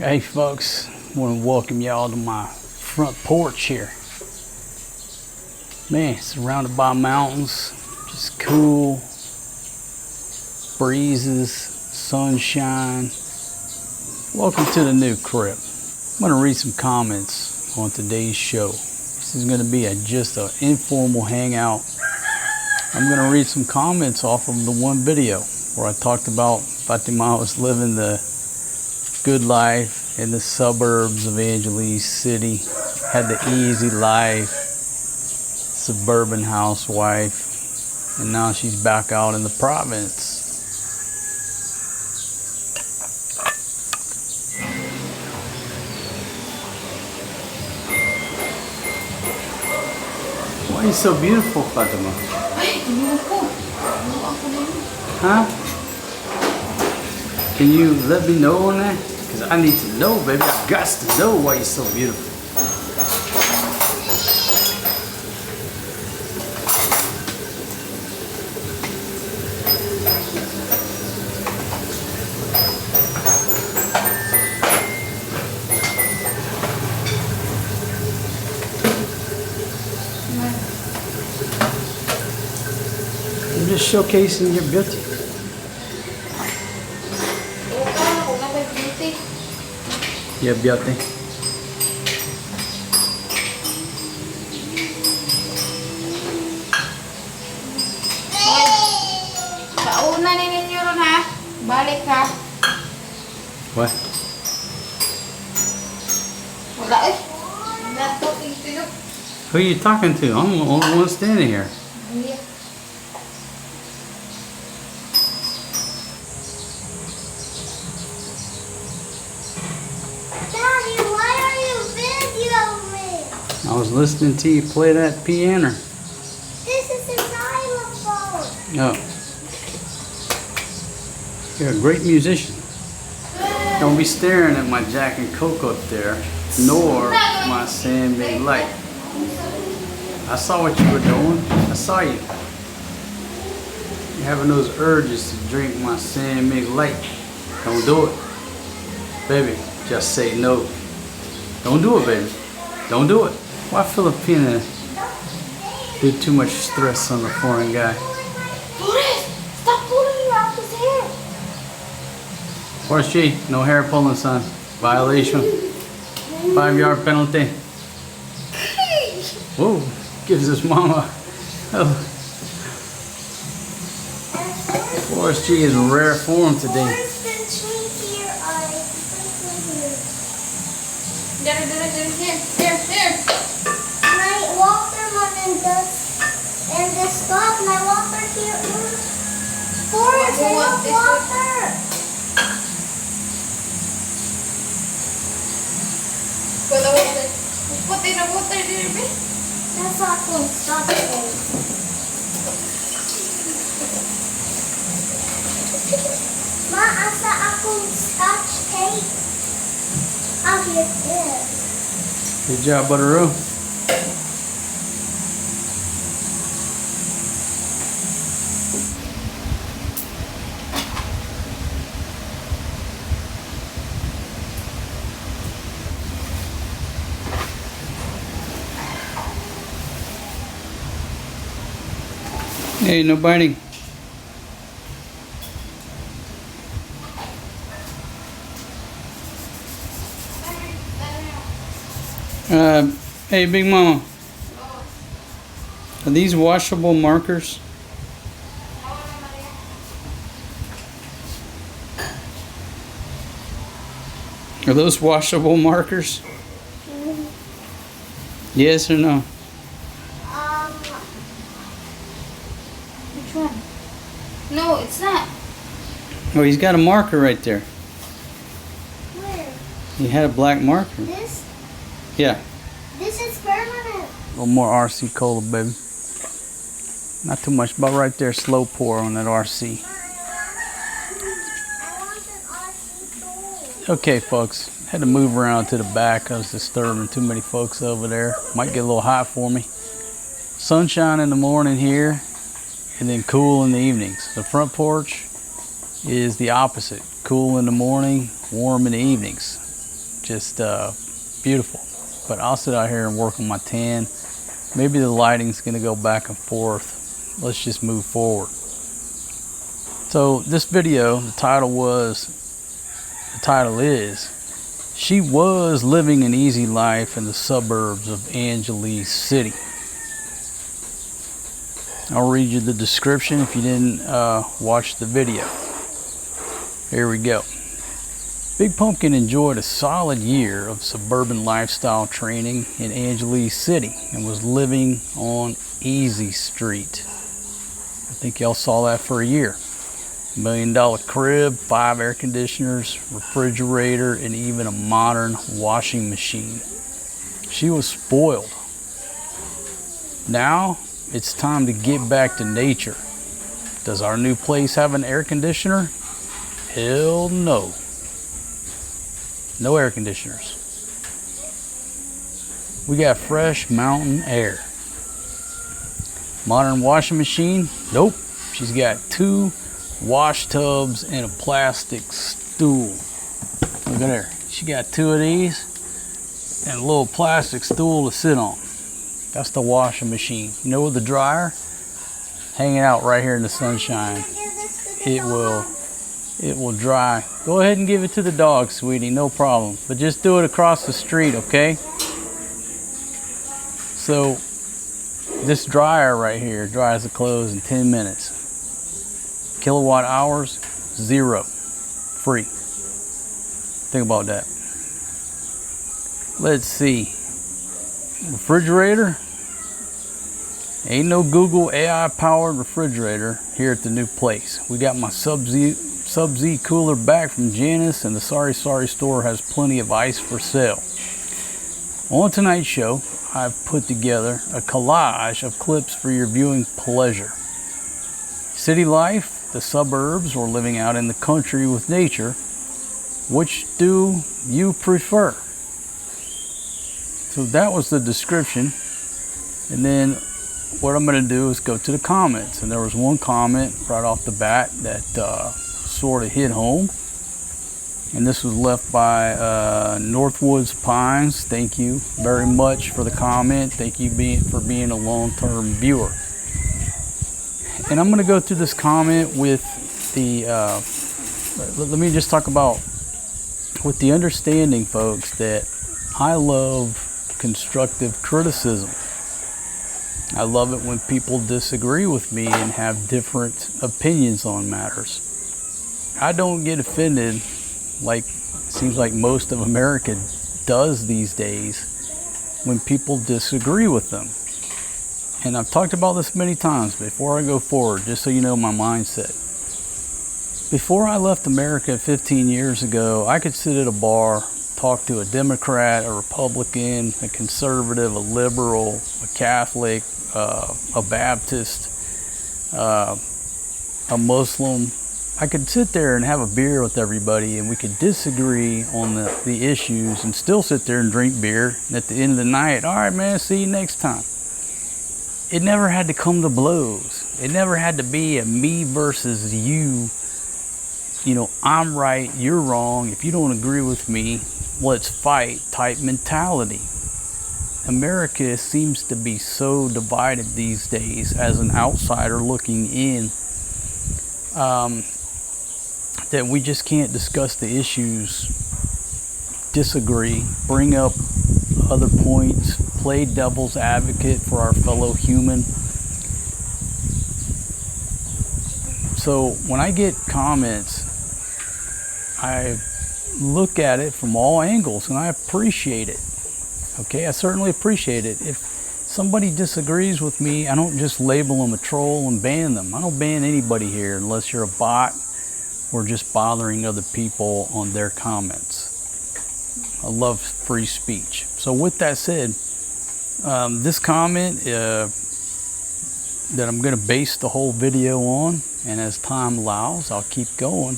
Hey folks, I want to welcome y'all to my front porch here. Man, surrounded by mountains, just cool breezes, sunshine. Welcome to the new crib. I'm going to read some comments on today's show. This is going to be just an informal hangout. I'm going to read some comments off of the one video where I talked about Fatima was living the good life in the suburbs of Angeles City, had the easy life, suburban housewife, and now she's back out in the province. Why are you so beautiful, Fatima? Huh? Can you let me know on that? Because I need to know, baby. I got to know why you're so beautiful. I'm just showcasing your beauty. Yeah, beauty. Pauna ni ninyo ron ha. Balik ha. What? Wala eh. Not talking to you. Who are you talking to? I'm the only one standing here. Yeah. I was listening to you play that piano. This is a xylophone. Oh. You're a great musician. Don't be staring at my Jack and Coke up there, nor my sandbag light. I saw what you were doing. I saw you. You're having those urges to drink my sandbag light. Don't do it. Baby, just say no. Don't do it, baby. Don't do it. Why Filipina do too much stress on the foreign guy? Boris, stop pulling me out his hair. Where's she? No hair pulling, son. Violation. 5-yard penalty. Whoa, gives his mama. Oh. Forrest G is in rare form today. Here. My watermelon and the stuff, my water here. Forrest, I want water. Put the water. Put in the water, baby. That's not constructive. Ma, asa akong scotch tape. I'll get this. Good job, Butteroo. Hey, no biting. Hey, Big Mama. Are these washable markers? Are those washable markers? Yes or no? Which one? No, it's not. Oh, he's got a marker right there. Where? He had a black marker. This? Yeah. This is permanent. A little more RC cola, baby. Not too much, but right there, slow pour on that RC. I want an RC tool. Okay, folks. Had to move around to the back. I was disturbing too many folks over there. Might get a little hot for me. Sunshine in the morning here, and then cool in the evenings. The front porch is the opposite. Cool in the morning, warm in the evenings. just beautiful. But I'll sit out here and work on my tan. Maybe the lighting's going to go back and forth. Let's just move forward. So this video, the title is, she was living an easy life in the suburbs of Angeles City. I'll read you the description if you didn't watch the video. Here we go. Big Pumpkin enjoyed a solid year of suburban lifestyle training in Angeles City and was living on Easy Street. I think y'all saw that for a year. $1 million crib, 5 air conditioners, refrigerator, and even a modern washing machine. She was spoiled. Now it's time to get back to nature. Does our new place have an air conditioner? Hell no. No air conditioners. We got fresh mountain air. Modern washing machine? Nope. She's got 2 wash tubs and a plastic stool. Look at her. She got 2 of these and a little plastic stool to sit on. That's the washing machine. You know, with the dryer hanging out right here in the sunshine, it will dry. Go ahead and give it to the dog, sweetie, no problem. But just do it across the street, okay? So this dryer right here dries the clothes in 10 minutes. Kilowatt hours, 0. Free. Think about that. Let's see. Refrigerator. Ain't no Google AI powered refrigerator here at the new place. We got my Sub-Z cooler back from Janice, and the Sorry store has plenty of ice for sale. On tonight's show, I've put together a collage of clips for your viewing pleasure. City life, the suburbs, or living out in the country with nature. Which do you prefer? So that was the description. And then what I'm going to do is go to the comments. And there was one comment right off the bat that sort of hit home. And this was left by Northwoods Pines. Thank you very much for the comment. Thank you for being a long-term viewer. And I'm going to go through this comment with the, let me just talk about, with the understanding, folks, that I love constructive criticism. I love it when people disagree with me and have different opinions on matters. I don't get offended like it seems like most of America does these days when people disagree with them. And I've talked about this many times. Before I go forward, just so you know my mindset. Before I left America 15 years ago, I could sit at a bar, talk to a Democrat, a Republican, a conservative, a liberal, a Catholic, a Baptist, a Muslim. I could sit there and have a beer with everybody, and we could disagree on the issues and still sit there and drink beer. And at the end of the night, all right, man, see you next time. It never had to come to blows. It never had to be a me versus you. You know, I'm right, you're wrong. If you don't agree with me, let's fight type mentality. America seems to be so divided these days as an outsider looking in, that we just can't discuss the issues, disagree, bring up other points, play devil's advocate for our fellow human. So when I get comments, I look at it from all angles and I appreciate it. Okay, I certainly appreciate it. If somebody disagrees with me, I don't just label them a troll and ban them. I don't ban anybody here unless you're a bot or just bothering other people on their comments. I love free speech. So with that said, this comment that I'm going to base the whole video on, and as time allows, I'll keep going.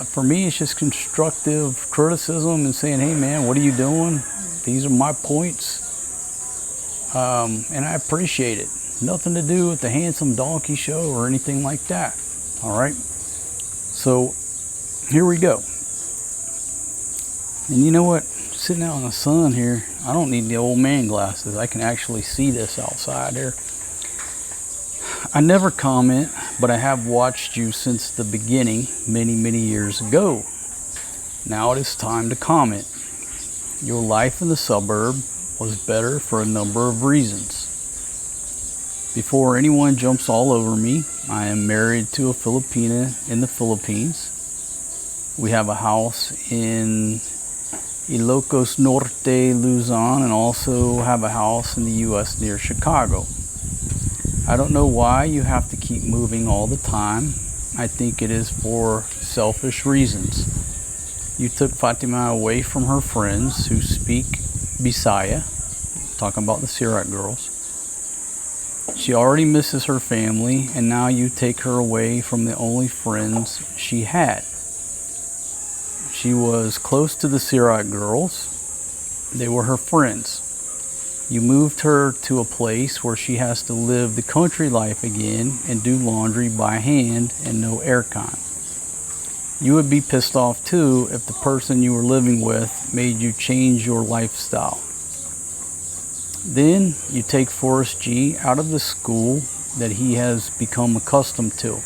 For me, it's just constructive criticism and saying, hey man, what are you doing? These are my points. And I appreciate it. Nothing to do with the Handsome Donkey Show or anything like that. All right. So here we go. And you know what? Sitting out in the sun here, I don't need the old man glasses. I can actually see this outside here. I never comment, but I have watched you since the beginning many years ago. Now it is time to comment. Your life in the suburb was better for a number of reasons. Before anyone jumps all over me, I am married to a Filipina in the Philippines. We have a house in Ilocos Norte, Luzon, and also have a house in the U.S. near Chicago. I don't know why you have to keep moving all the time. I think it is for selfish reasons. You took Fatima away from her friends who speak Bisaya, talking about the Subic girls. She already misses her family, and now you take her away from the only friends she had. She was close to the Subic girls. They were her friends. You moved her to a place where she has to live the country life again and do laundry by hand and no aircon. You would be pissed off too if the person you were living with made you change your lifestyle. Then you take Forrest G out of the school that he has become accustomed to.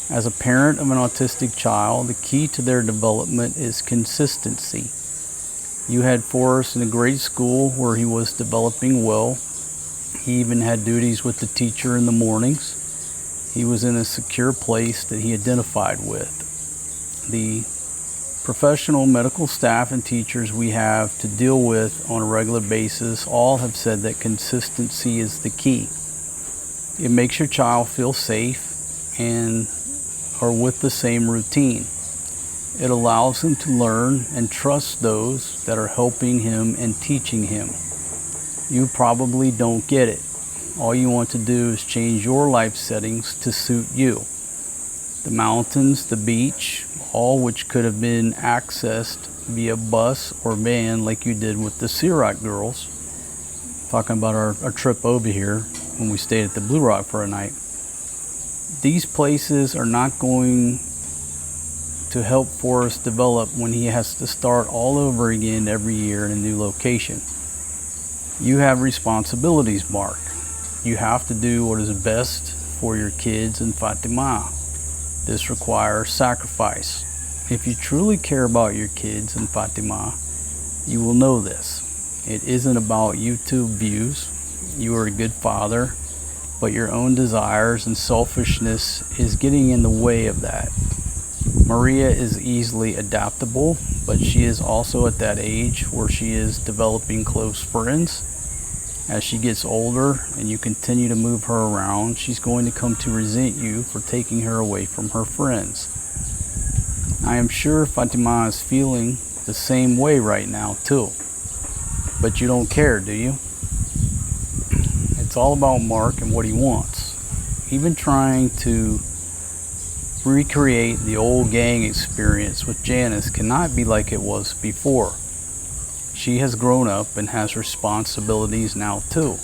As a parent of an autistic child, the key to their development is consistency. You had Forrest in a great school where he was developing well. He even had duties with the teacher in the mornings. He was in a secure place that he identified with. The professional medical staff and teachers we have to deal with on a regular basis all have said that consistency is the key. It makes your child feel safe and are with the same routine. It allows him to learn and trust those that are helping him and teaching him. You probably don't get it. All you want to do is change your life settings to suit you. The mountains, the beach, all which could have been accessed via bus or van like you did with the Subic girls. Talking about our trip over here when we stayed at the Blue Rock for a night. These places are not going to help Forrest develop when he has to start all over again every year in a new location. You have responsibilities, Mark. You have to do what is best for your kids and Fatima. This requires sacrifice. If you truly care about your kids and Fatima, you will know this. It isn't about YouTube views. You are a good father, but your own desires and selfishness is getting in the way of that. Maria is easily adaptable, but she is also at that age where she is developing close friends. As she gets older and you continue to move her around, she's going to come to resent you for taking her away from her friends. I am sure Fatima is feeling the same way right now too. But you don't care, do you? It's all about Mark and what he wants. Even trying to recreate the old gang experience with Janice cannot be like it was before. She has grown up and has responsibilities now too.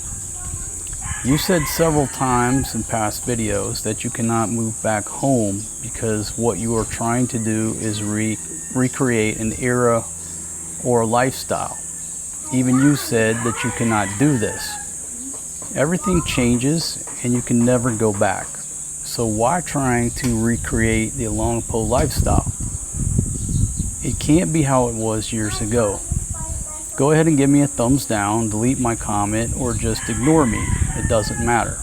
You said several times in past videos that you cannot move back home because what you are trying to do is recreate an era or a lifestyle. Even you said that you cannot do this. Everything changes and you can never go back. So why trying to recreate the Longpo lifestyle? It can't be how it was years ago. Go ahead and give me a thumbs down, delete my comment, or just ignore me. It doesn't matter.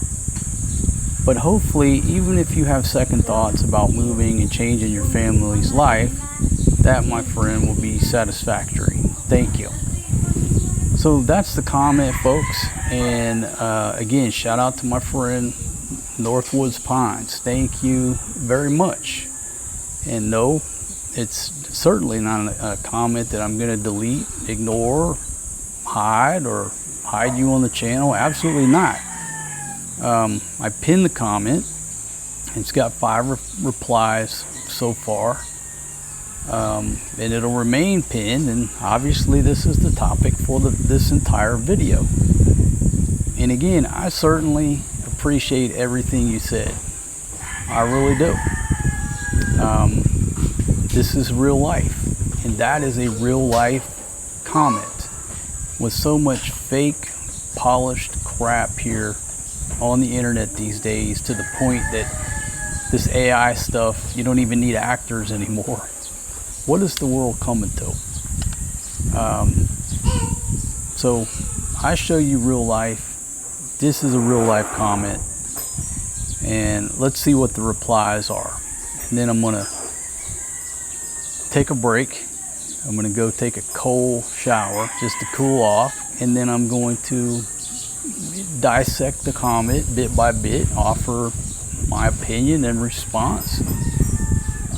But hopefully, even if you have second thoughts about moving and changing your family's life, that, my friend, will be satisfactory. Thank you. So that's the comment, folks. And again, shout out to my friend Northwoods Pines. Thank you very much. And no, it's certainly not a comment that I'm going to delete, ignore, hide you on the channel. Absolutely not. I pinned the comment. It's got 5 replies so far. And it'll remain pinned, and obviously this is the topic for this entire video. And again, I certainly appreciate everything you said. I really do. This is real life, and that is a real life comment. With so much fake, polished crap here on the internet these days, to the point that this AI stuff, you don't even need actors anymore. What is the world coming to? So I show you real life. This is a real life comment. And let's see what the replies are. And then I'm gonna take a break. I'm gonna go take a cold shower just to cool off. And then I'm going to dissect the comment bit by bit, offer my opinion and response,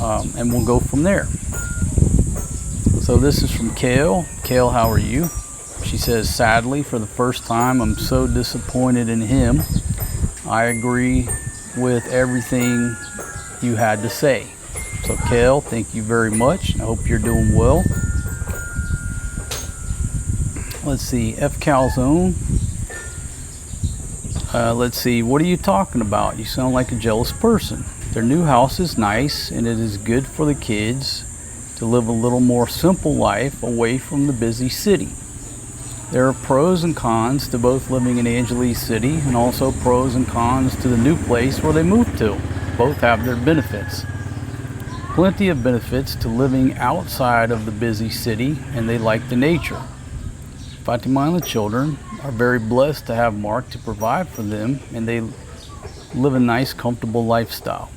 and we'll go from there. So this is from Kale. Kale, how are you? She says, sadly, for the first time, I'm so disappointed in him. I agree with everything you had to say. So Kale, thank you very much. I hope you're doing well. Let's see, F Calzone. Let's see, what are you talking about? You sound like a jealous person. Their new house is nice, and it is good for the kids to live a little more simple life away from the busy city. There are pros and cons to both living in Angeles City, and also pros and cons to the new place where they moved to. Both have their benefits. Plenty of benefits to living outside of the busy city, and they like the nature. Fatima and the children are very blessed to have Mark to provide for them, and they live a nice, comfortable lifestyle.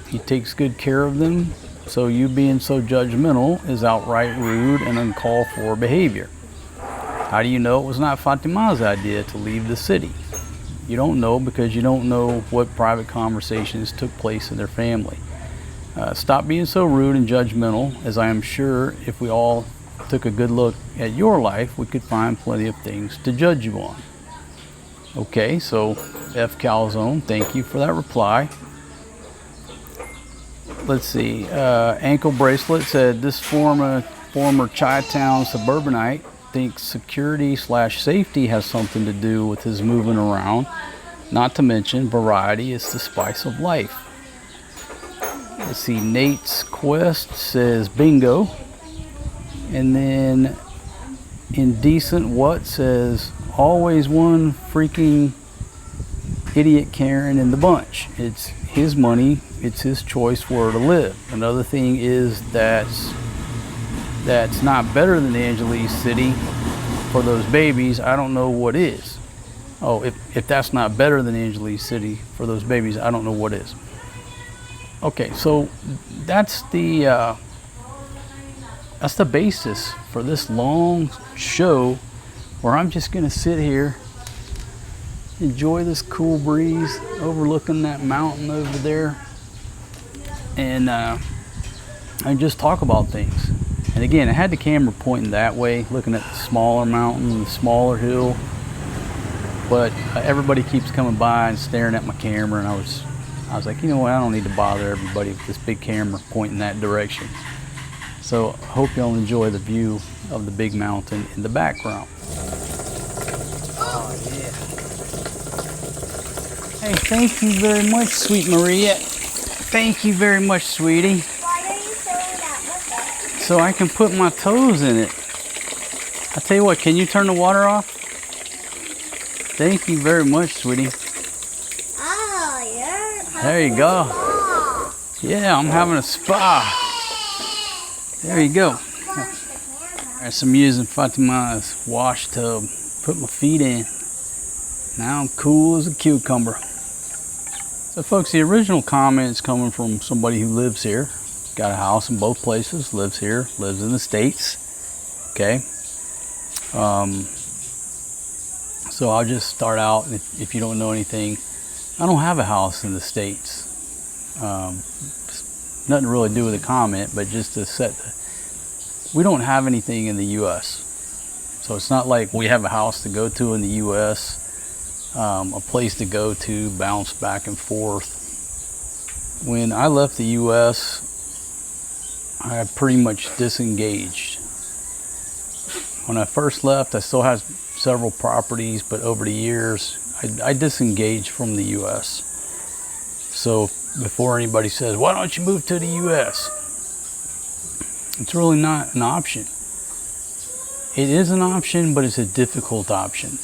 He takes good care of them, so you being so judgmental is outright rude and uncalled for behavior. How do you know it was not Fatima's idea to leave the city? You don't know because you don't know what private conversations took place in their family. Stop being so rude and judgmental, as I am sure if we all took a good look at your life, we could find plenty of things to judge you on. Okay, so F Calzone, thank you for that reply. Let's see, Ankle Bracelet said, this former Chi-Town suburbanite thinks security/safety has something to do with his moving around. Not to mention, variety is the spice of life. Let's see, Nate's Quest says, bingo. And then Indecent What says, always one freaking idiot Karen in the bunch. It's his money, it's his choice where to live. Another thing is that's not better than Angeles City for those babies. I don't know what is. Oh, if that's not better than Angeles City for those babies, I don't know what is. Okay, so that's the basis for this long show, where I'm just gonna sit here, enjoy this cool breeze overlooking that mountain over there, and just talk about things. And again, I had the camera pointing that way, looking at the smaller mountain, the smaller hill, but everybody keeps coming by and staring at my camera, and I was like, you know what, I don't need to bother everybody with this big camera pointing that direction. So I hope y'all enjoy the view of the big mountain in the background. Oh yeah. Hey, thank you very much, sweet Maria. Thank you very much, sweetie. Why are you filling that bucket? So I can put my toes in it. I tell you what, can you turn the water off? Thank you very much, sweetie. Oh, you're There you go. Yeah, I'm having a spa. There you go. There's some using Fatima's wash tub. Put my feet in. Now I'm cool as a cucumber. So folks, the original comment's coming from somebody who lives here. Got a house in both places, lives here, lives in the States. Okay. So I'll just start out, if you don't know anything, I don't have a house in the States. Nothing to really do with the comment, but just to we don't have anything in the U.S. So it's not like we have a house to go to in the U.S., a place to go to, bounce back and forth. When I left the U.S., I pretty much disengaged. When I first left, I still had several properties, but over the years, I disengaged from the U.S. So before anybody says, why don't you move to the U.S.? It's really not an option. It is an option, but it's a difficult option.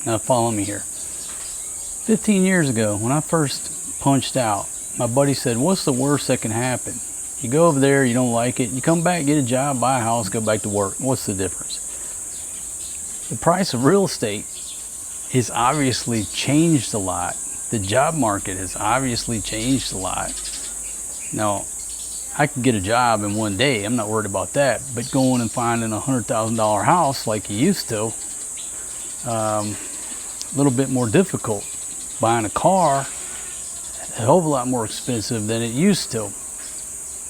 Now follow me here. 15 years ago, when I first punched out, my buddy said, what's the worst that can happen? You go over there, you don't like it, you come back, get a job, buy a house, go back to work. What's the difference? The price of real estate has obviously changed a lot. The job market has obviously changed a lot. Now, I can get a job in one day, I'm not worried about that, but going and finding a $100,000 house like you used to, a little bit more difficult. Buying a car, a hell of a lot more expensive than it used to.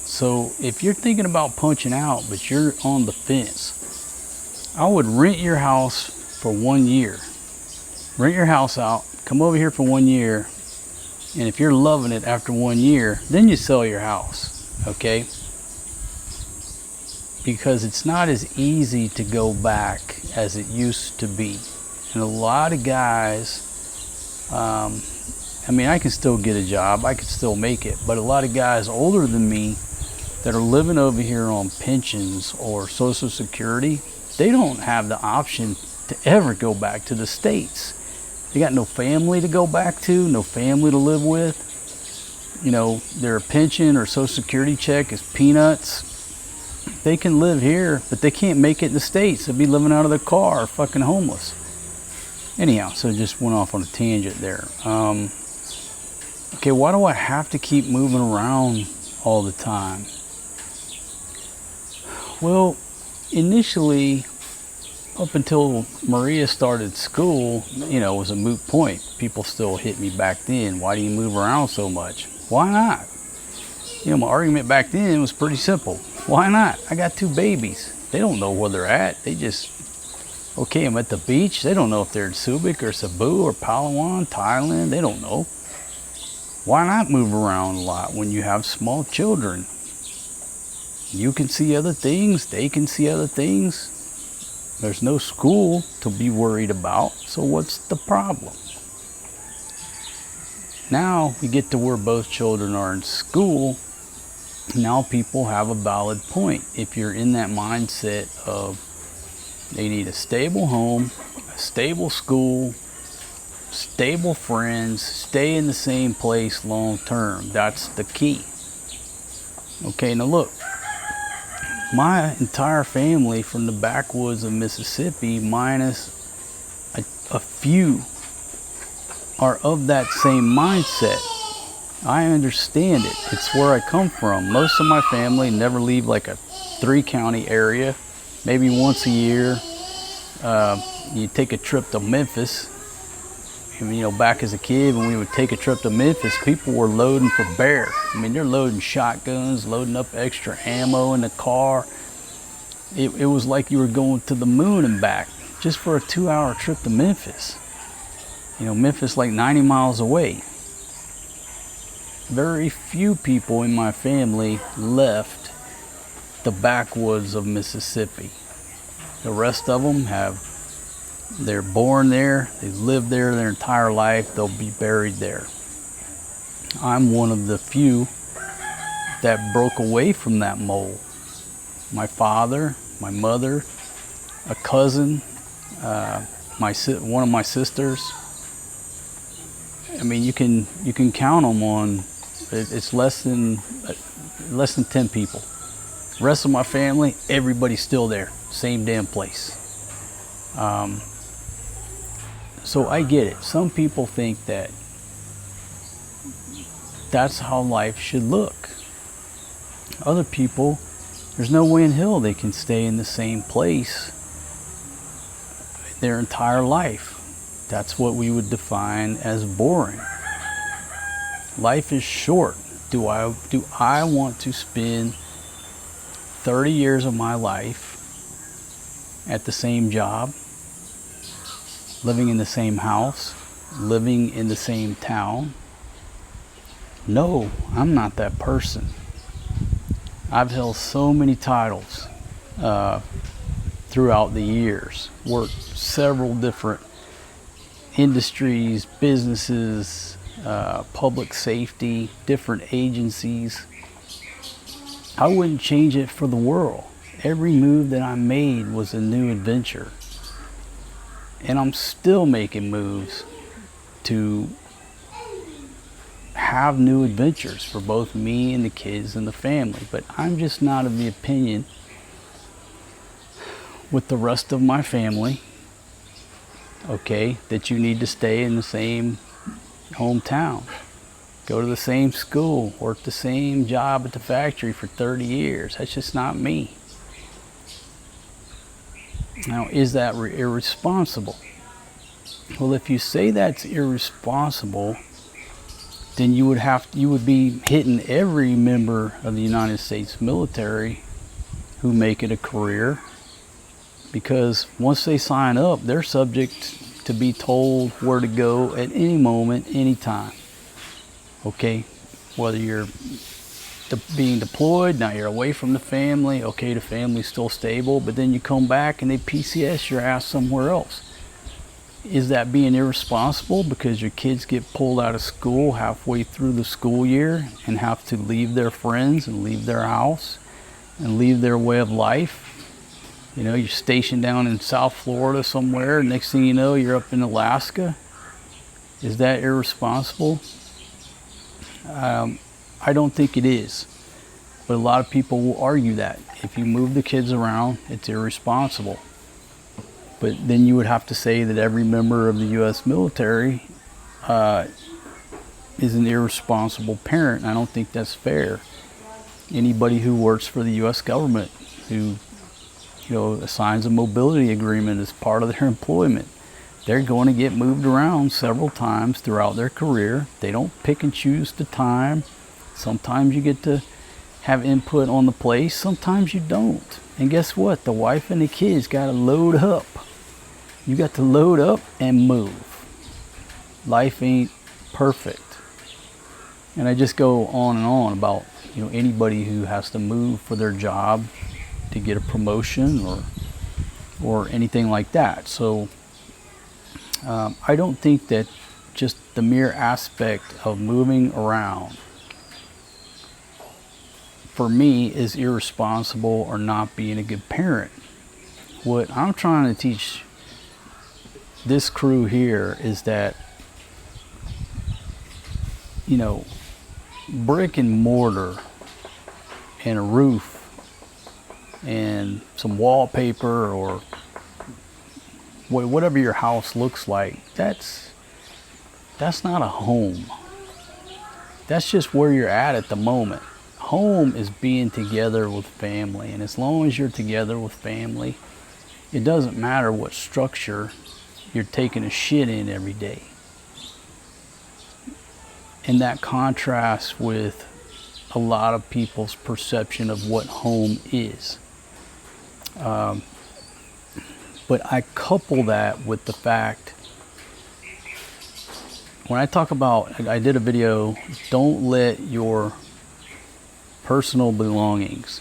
So if you're thinking about punching out, but you're on the fence, I would rent your house for 1 year. Rent your house out, come over here for 1 year, and if you're loving it after 1 year, then you sell your house, okay? Because it's not as easy to go back as it used to be. And a lot of guys, I mean, I can still get a job, I can still make it, but a lot of guys older than me that are living over here on pensions or Social Security, they don't have the option to ever go back to the States. They got no family to go back to, no family to live with. You know, their pension or Social Security check is peanuts. They can live here, but they can't make it in the States. They'll be living out of their car, fucking homeless. Anyhow, so just went off on a tangent there. Okay, why do I have to keep moving around all the time? Well, initially, up until Maria started school, you know, it was a moot point. People still hit me back then. Why do you move around so much? Why not? You know, my argument back then was pretty simple. Why not? I got 2 babies. They don't know where they're at. They just, okay, I'm at the beach. They don't know if they're in Subic or Cebu or Palawan, Thailand. They don't know. Why not move around a lot when you have small children? You can see other things. They can see other things. There's no school to be worried about. So what's the problem? Now we get to where both children are in school. Now people have a valid point. If you're in that mindset of they need a stable home, a stable school, stable friends, stay in the same place long term. That's the key. Okay, now look. My entire family from the backwoods of Mississippi, minus a few, are of that same mindset. I understand it. It's where I come from. Most of my family never leave like a 3-county area. Maybe once a year, you take a trip to Memphis. And, you know, back as a kid, when we would take a trip to Memphis, people were loading for bear. I mean, they're loading shotguns, loading up extra ammo in the car. It was like you were going to the moon and back just for a 2-hour trip to Memphis. You know, Memphis like 90 miles away. Very few people in my family left the backwoods of Mississippi. The rest of them they're born there, they've lived there their entire life, they'll be buried there. I'm one of the few that broke away from that mold. My father, my mother, a cousin, one of my sisters. I mean, you can count them on. It's less than 10 people. The rest of my family, everybody's still there, same damn place. So I get it. Some people think that that's how life should look. Other people, there's no way in hell they can stay in the same place their entire life. That's what we would define as boring. Life is short. Do I want to spend 30 years of my life at the same job, living in the same house, living in the same town? No, I'm not that person. I've held so many titles throughout the years, worked several different industries, businesses, public safety, different agencies. I wouldn't change it for the world. Every move that I made was a new adventure. And I'm still making moves to have new adventures for both me and the kids and the family. But I'm just not of the opinion with the rest of my family, okay, that you need to stay in the same hometown, go to the same school, work the same job at the factory for 30 years. That's just not me. Now, is that irresponsible? Well, if you say that's irresponsible, then you would be hitting every member of the United States military who make it a career, because once they sign up, they're subject to be told where to go at any moment, anytime. Okay, whether you're being deployed, now you're away from the family, okay, the family's still stable, but then you come back and they PCS your ass somewhere else. Is that being irresponsible because your kids get pulled out of school halfway through the school year and have to leave their friends and leave their house and leave their way of life? You know, you're stationed down in South Florida somewhere, next thing you know, you're up in Alaska. Is that irresponsible? I don't think it is. But a lot of people will argue that. If you move the kids around, it's irresponsible. But then you would have to say that every member of the U.S. military is an irresponsible parent. I don't think that's fair. Anybody who works for the U.S. government, who signs a mobility agreement as part of their employment, they're going to get moved around several times throughout their career. They don't pick and choose the time. Sometimes you get to have input on the place, sometimes you don't. And guess what? The wife and the kids got to load up. You got to load up and move. Life ain't perfect. And I just go on and on about anybody who has to move for their job to get a promotion or anything like that. So I don't think that just the mere aspect of moving around for me is irresponsible or not being a good parent. What I'm trying to teach this crew here is that brick and mortar and a roof and some wallpaper or whatever your house looks like, that's not a home. That's just where you're at the moment. Home is being together with family, and as long as you're together with family, it doesn't matter what structure you're taking a shit in every day. And that contrasts with a lot of people's perception of what home is. But I couple that with the fact, when I talk about, I did a video, don't let your personal belongings,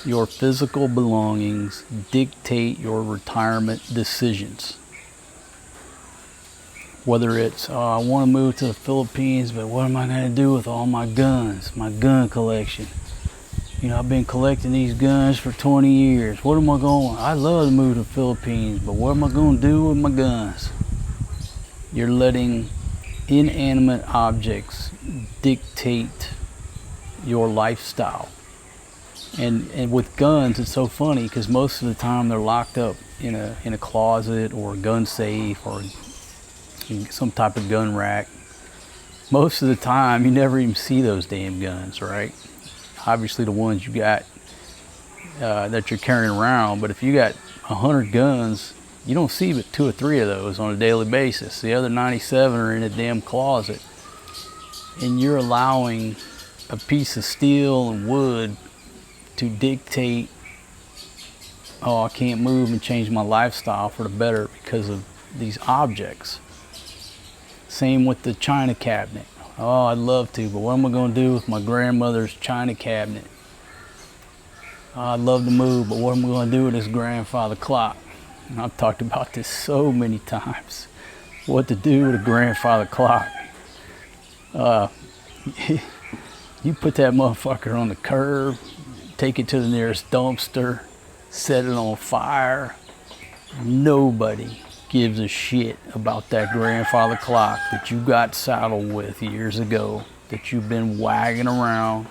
your physical belongings dictate your retirement decisions. Whether it's, I want to move to the Philippines, but what am I going to do with all my guns, my gun collection? I've been collecting these guns for 20 years. What am I going? I love to move to the Philippines, but what am I going to do with my guns? You're letting inanimate objects dictate your lifestyle. And with guns, it's so funny because most of the time they're locked up in a closet or a gun safe or some type of gun rack. Most of the time, you never even see those damn guns, right? Obviously, the ones you got that you're carrying around, but if you got 100 guns, you don't see but 2 or 3 of those on a daily basis. The other 97 are in a damn closet. And you're allowing a piece of steel and wood to dictate, I can't move and change my lifestyle for the better because of these objects. Same with the china cabinet. I'd love to, but what am I going to do with my grandmother's china cabinet? I'd love to move, but what am I going to do with this grandfather clock? And I've talked about this so many times. What to do with a grandfather clock. You put that motherfucker on the curb, take it to the nearest dumpster, set it on fire. Nobody gives a shit about that grandfather clock that you got saddled with years ago, that you've been wagging around.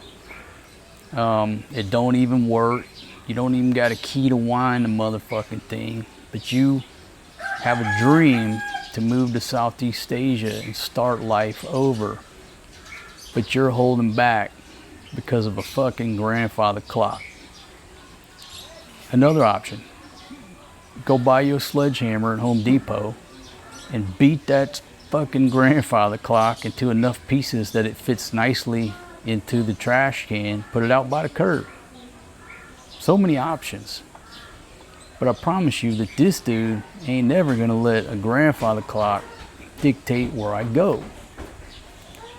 It don't even work. You don't even got a key to wind the motherfucking thing, but you have a dream to move to Southeast Asia and start life over, but you're holding back because of a fucking grandfather clock. Another option, go buy you a sledgehammer at Home Depot and beat that fucking grandfather clock into enough pieces that it fits nicely into the trash can, put it out by the curb. So many options. But I promise you that this dude ain't never gonna let a grandfather clock dictate where I go.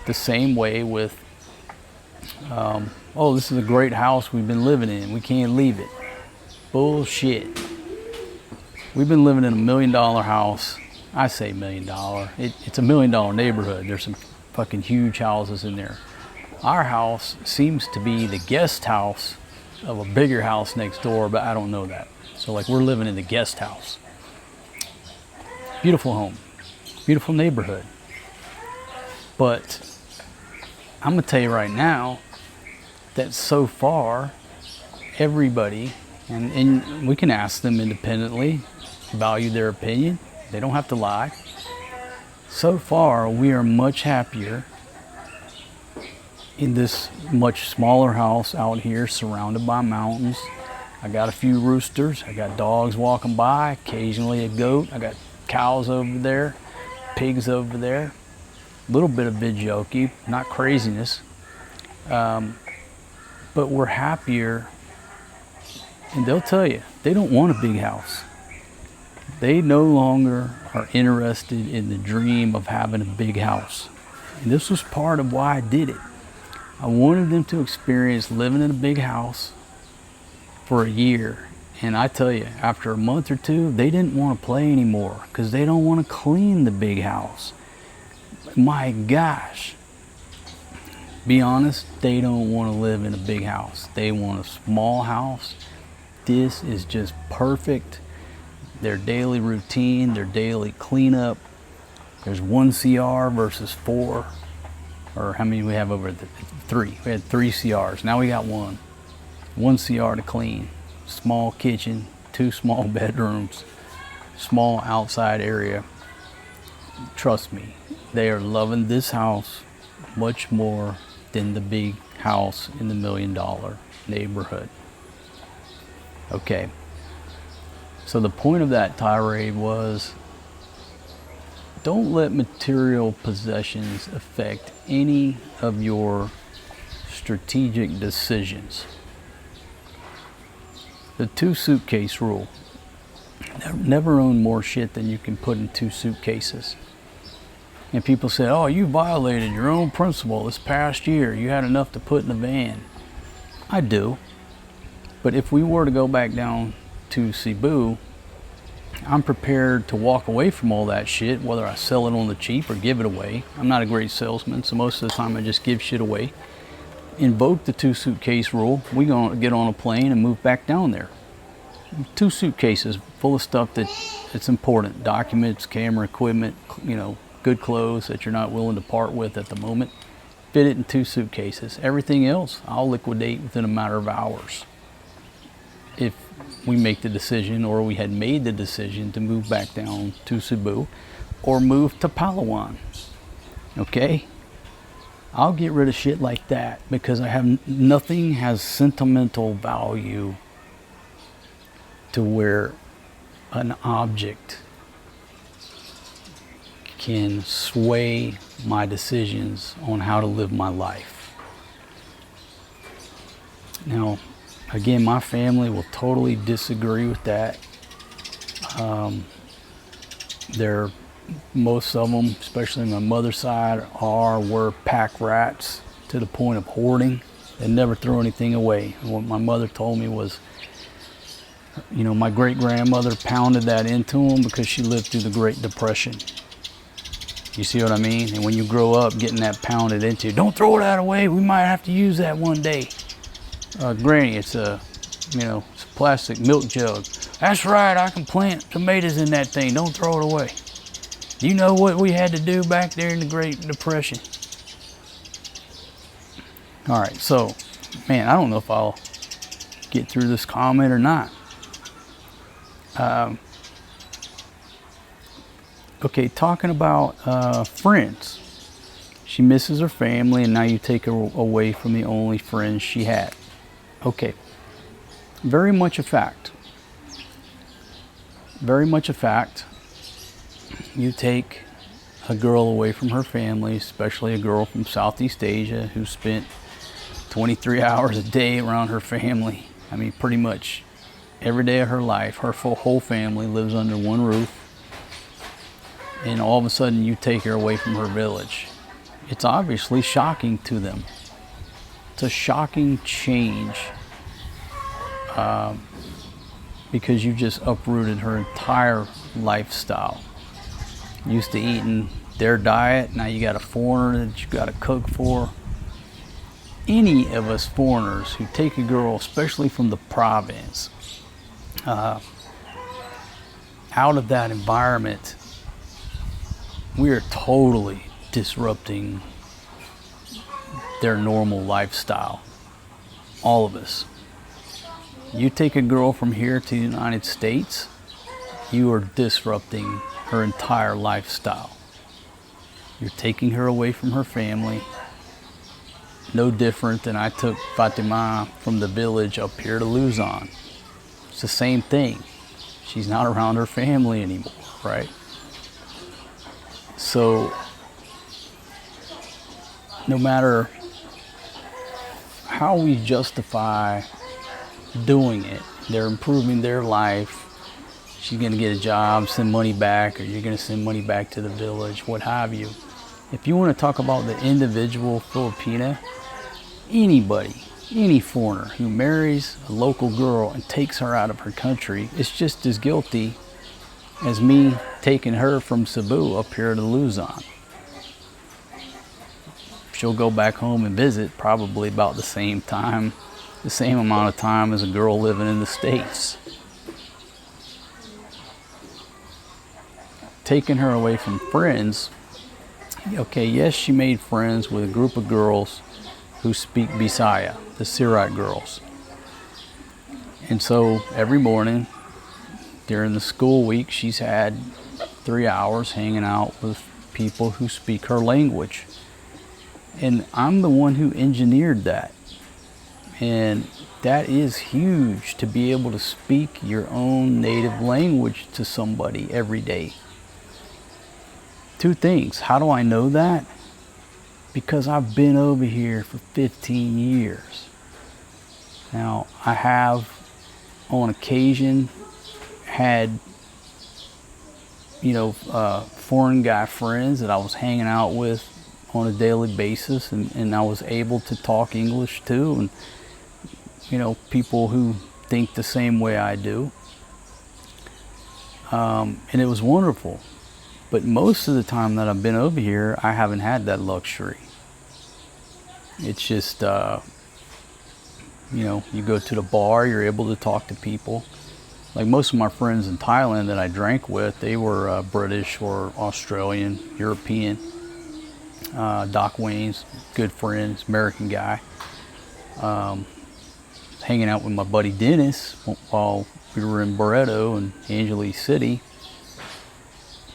The same way with, oh, this is a great house we've been living in, we can't leave it. Bullshit. We've been living in $1 million house. I say $1 million. It's a $1 million neighborhood. There's some fucking huge houses in there. Our house seems to be the guest house of a bigger house next door, but I don't know that. So like, we're living in the guest house. Beautiful home, beautiful neighborhood. But I'm gonna tell you right now that so far, everybody, and we can ask them independently, value their opinion. They don't have to lie. So far, we are much happier in this much smaller house out here, surrounded by mountains. I got a few roosters, I got dogs walking by, occasionally a goat, I got cows over there, pigs over there, a little bit of videoke, not craziness, but we're happier. And they'll tell you, they don't want a big house. They no longer are interested in the dream of having a big house. And this was part of why I did it. I wanted them to experience living in a big house for a year. And I tell you, after a month or two, they didn't want to play anymore because they don't want to clean the big house. My gosh. Be honest, they don't want to live in a big house. They want a small house. This is just perfect. Their daily routine, their daily cleanup. There's 1 CR versus 4. Or how many we have over there? 3. We had 3 CRs. Now we got 1. 1 CR to clean. Small kitchen, 2 small bedrooms, small outside area. Trust me, they are loving this house much more than the big house in the $1 million neighborhood. Okay. So the point of that tirade was, don't let material possessions affect any of your strategic decisions. The 2 suitcase rule. Never own more shit than you can put in 2 suitcases. And people say, oh, you violated your own principle this past year. You had enough to put in a van. I do. But if we were to go back down to Cebu, I'm prepared to walk away from all that shit, whether I sell it on the cheap or give it away. I'm not a great salesman, so most of the time I just give shit away. Invoke the 2 suitcase rule. We're gonna get on a plane and move back down there. 2 suitcases full of stuff that's important. Documents, camera equipment, you know, good clothes that you're not willing to part with at the moment. Fit it in 2 suitcases. Everything else, I'll liquidate within a matter of hours. If we make the decision, or we had made the decision to move back down to Cebu or move to Palawan. Okay? I'll get rid of shit like that because I have nothing has sentimental value to where an object can sway my decisions on how to live my life. Now, again, my family will totally disagree with that. Most of them, especially my mother's side, were pack rats to the point of hoarding. They never throw anything away. And what my mother told me was, you know, my great-grandmother pounded that into them because she lived through the Great Depression. You see what I mean? And when you grow up getting that pounded into you, don't throw that away, we might have to use that one day. Granny, it's a, it's a plastic milk jug. That's right, I can plant tomatoes in that thing. Don't throw it away. Do you know what we had to do back there in the Great Depression? All right, so, man, I don't know if I'll get through this comment or not. Okay, talking about friends. She misses her family, and now you take her away from the only friends she had. Okay, very much a fact. Very much a fact. You take a girl away from her family, especially a girl from Southeast Asia who spent 23 hours a day around her family. I mean, pretty much every day of her life, her whole family lives under one roof. And all of a sudden you take her away from her village. It's obviously shocking to them. It's a shocking change because you just uprooted her entire lifestyle. Used to eating their diet, now you got a foreigner that you got to cook for. Any of us foreigners who take a girl, especially from the province, out of that environment, we are totally disrupting their normal lifestyle. All of us. You take a girl from here to the United States, you are disrupting her entire lifestyle. You're taking her away from her family. No different than I took Fatima from the village up here to Luzon. It's the same thing. She's not around her family anymore, right? So, no matter how we justify doing it, they're improving their life. She's going to get a job, send money back, or you're going to send money back to the village, what have you. If you want to talk about the individual Filipina, anybody, any foreigner who marries a local girl and takes her out of her country is just as guilty as me taking her from Cebu up here to Luzon. She'll go back home and visit probably about the same time, the same amount of time as a girl living in the States. Taking her away from friends, okay, yes, she made friends with a group of girls who speak Bisaya, the Sirat girls. And so every morning during the school week, she's had 3 hours hanging out with people who speak her language. And I'm the one who engineered that. And that is huge, to be able to speak your own native language to somebody every day. Two things. How do I know that? Because I've been over here for 15 years. Now, I have on occasion had, foreign guy friends that I was hanging out with on a daily basis, and I was able to talk English too, and people who think the same way I do, and it was wonderful. But most of the time that I've been over here, I haven't had that luxury. It's just you go to the bar, you're able to talk to people. Like most of my friends in Thailand that I drank with, they were British or Australian, European. Doc Wayne's good friend, American guy. Hanging out with my buddy Dennis while we were in Barreto and Angeles City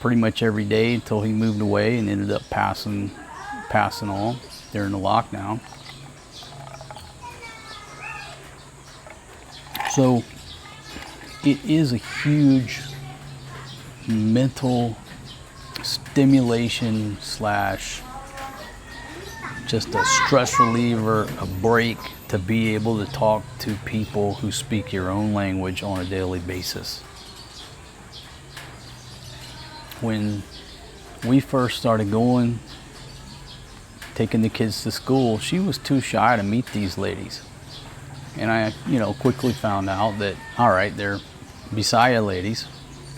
pretty much every day until he moved away and ended up passing on during the lockdown. So it is a huge mental stimulation / just a stress reliever, a break, to be able to talk to people who speak your own language on a daily basis. When we first started taking the kids to school, she was too shy to meet these ladies. And I, quickly found out that, all right, they're Bisaya ladies.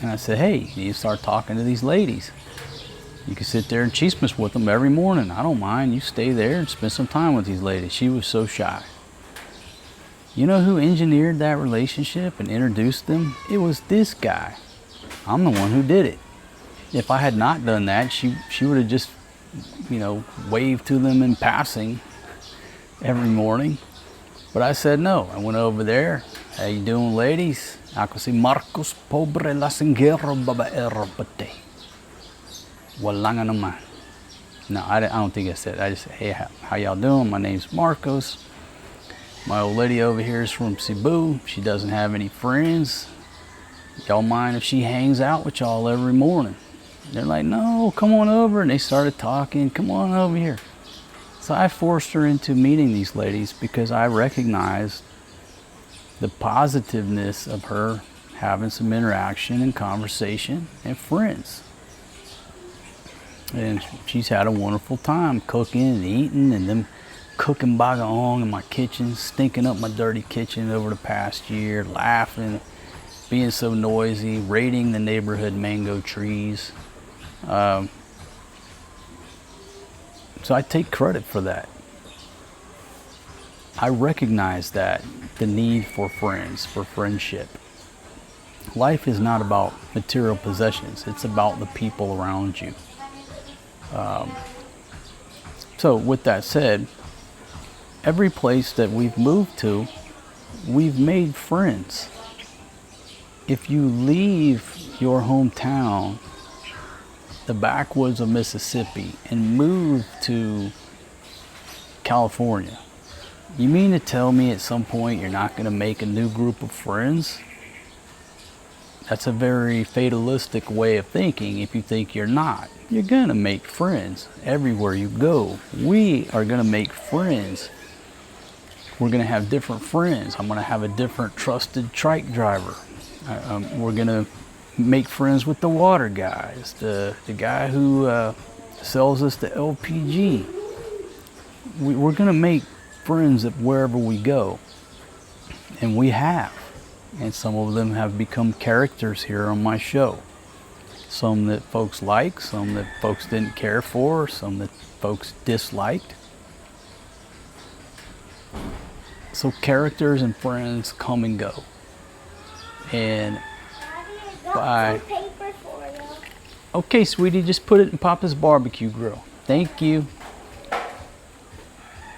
And I said, hey, you need to start talking to these ladies. You can sit there and chismes with them every morning. I don't mind. You stay there and spend some time with these ladies. She was so shy. You know who engineered that relationship and introduced them? It was this guy. I'm the one who did it. If I had not done that, she would have just, waved to them in passing every morning. But I said no. I went over there. How you doing, ladies? Ako si Marcos Pobre Lasingero Babaero Pate. Wala nga naman. No, I don't think I said it. I just said, hey, how y'all doing? My name's Marcos. My old lady over here is from Cebu. She doesn't have any friends. Y'all mind if she hangs out with y'all every morning? They're like, no, come on over. And they started talking, come on over here. So I forced her into meeting these ladies because I recognized the positiveness of her having some interaction and conversation and friends. And she's had a wonderful time cooking and eating, and them cooking bagaong in my kitchen, stinking up my dirty kitchen over the past year, laughing, being so noisy, raiding the neighborhood mango trees. So I take credit for that. I recognize that, the need for friends, for friendship. Life is not about material possessions. It's about the people around you. So with that said, every place that we've moved to, we've made friends. If you leave your hometown, the backwoods of Mississippi, and move to California, you mean to tell me at some point you're not going to make a new group of friends? That's a very fatalistic way of thinking if you think you're not. You're going to make friends everywhere you go. We are going to make friends. We're going to have different friends. I'm going to have a different trusted trike driver. We're going to make friends with the water guys, the guy who sells us the LPG. We're going to make friends at wherever we go. And we have. And some of them have become characters here on my show. Some that folks like, some that folks didn't care for, some that folks disliked. So characters and friends come and go. And by... Paper for you. Okay, sweetie, just put it in Papa's barbecue grill. Thank you.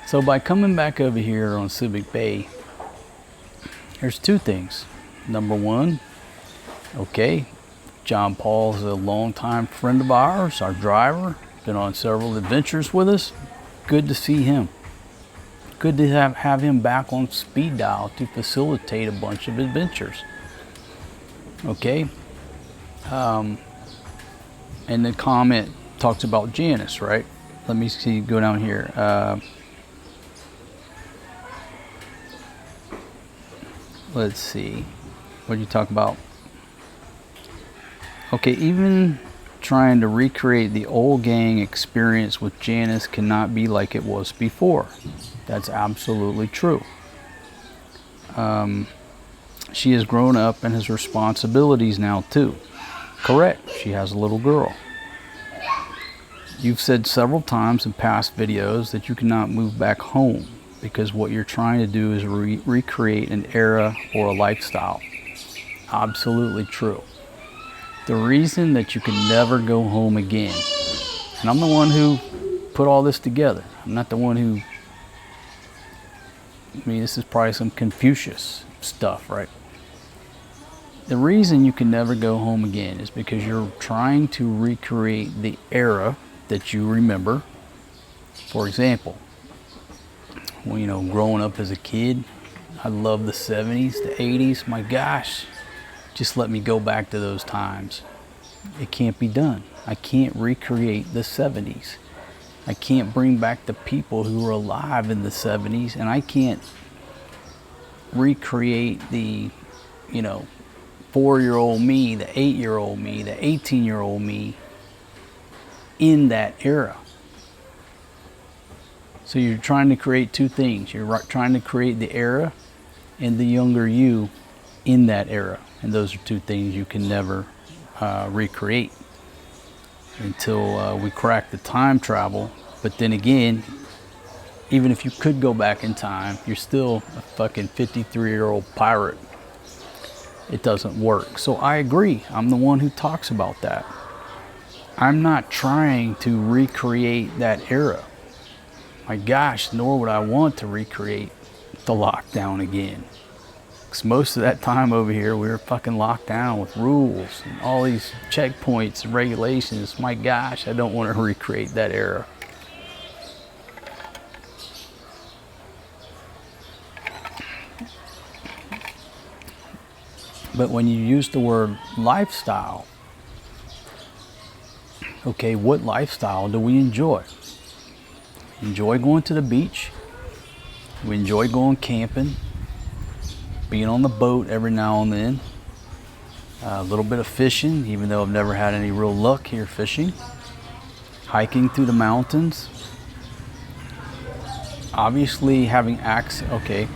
So by coming back over here on Subic Bay, there's two things. Number one, okay, John Paul's a longtime friend of ours, our driver, been on several adventures with us. Good to see him. Good to have him back on speed dial to facilitate a bunch of adventures. Okay. And the comment talks about Janice, right? Let me see, go down here. Let's see. What did you talk about? Okay, even trying to recreate the old gang experience with Janice cannot be like it was before. That's absolutely true. She has grown up and has responsibilities now too. Correct, she has a little girl. You've said several times in past videos that you cannot move back home because what you're trying to do is recreate an era or a lifestyle. Absolutely true. The reason that you can never go home again, and I'm the one who put all this together. I'm not the one who, this is probably some Confucius stuff, right? The reason you can never go home again is because you're trying to recreate the era that you remember. For example, when, growing up as a kid, I loved the 70s, the 80s. My gosh, just let me go back to those times. It can't be done. I can't recreate the 70s. I can't bring back the people who were alive in the 70s, and I can't recreate the, 4-year-old me, the 8-year-old me, the 18-year-old me in that era. So you're trying to create two things. You're trying to create the era and the younger you in that era. And those are two things you can never recreate until we crack the time travel. But then again, even if you could go back in time, you're still a fucking 53-year-old pirate. It doesn't work. So I agree. I'm the one who talks about that. I'm not trying to recreate that era. My gosh, nor would I want to recreate the lockdown again. Because most of that time over here, we were fucking locked down with rules and all these checkpoints and regulations. My gosh, I don't want to recreate that era. But when you use the word lifestyle, okay, what lifestyle do we enjoy? Enjoy going to the beach. We enjoy going camping, being on the boat every now and then, a little bit of fishing, even though I've never had any real luck here fishing, hiking through the mountains, obviously having access. Okay,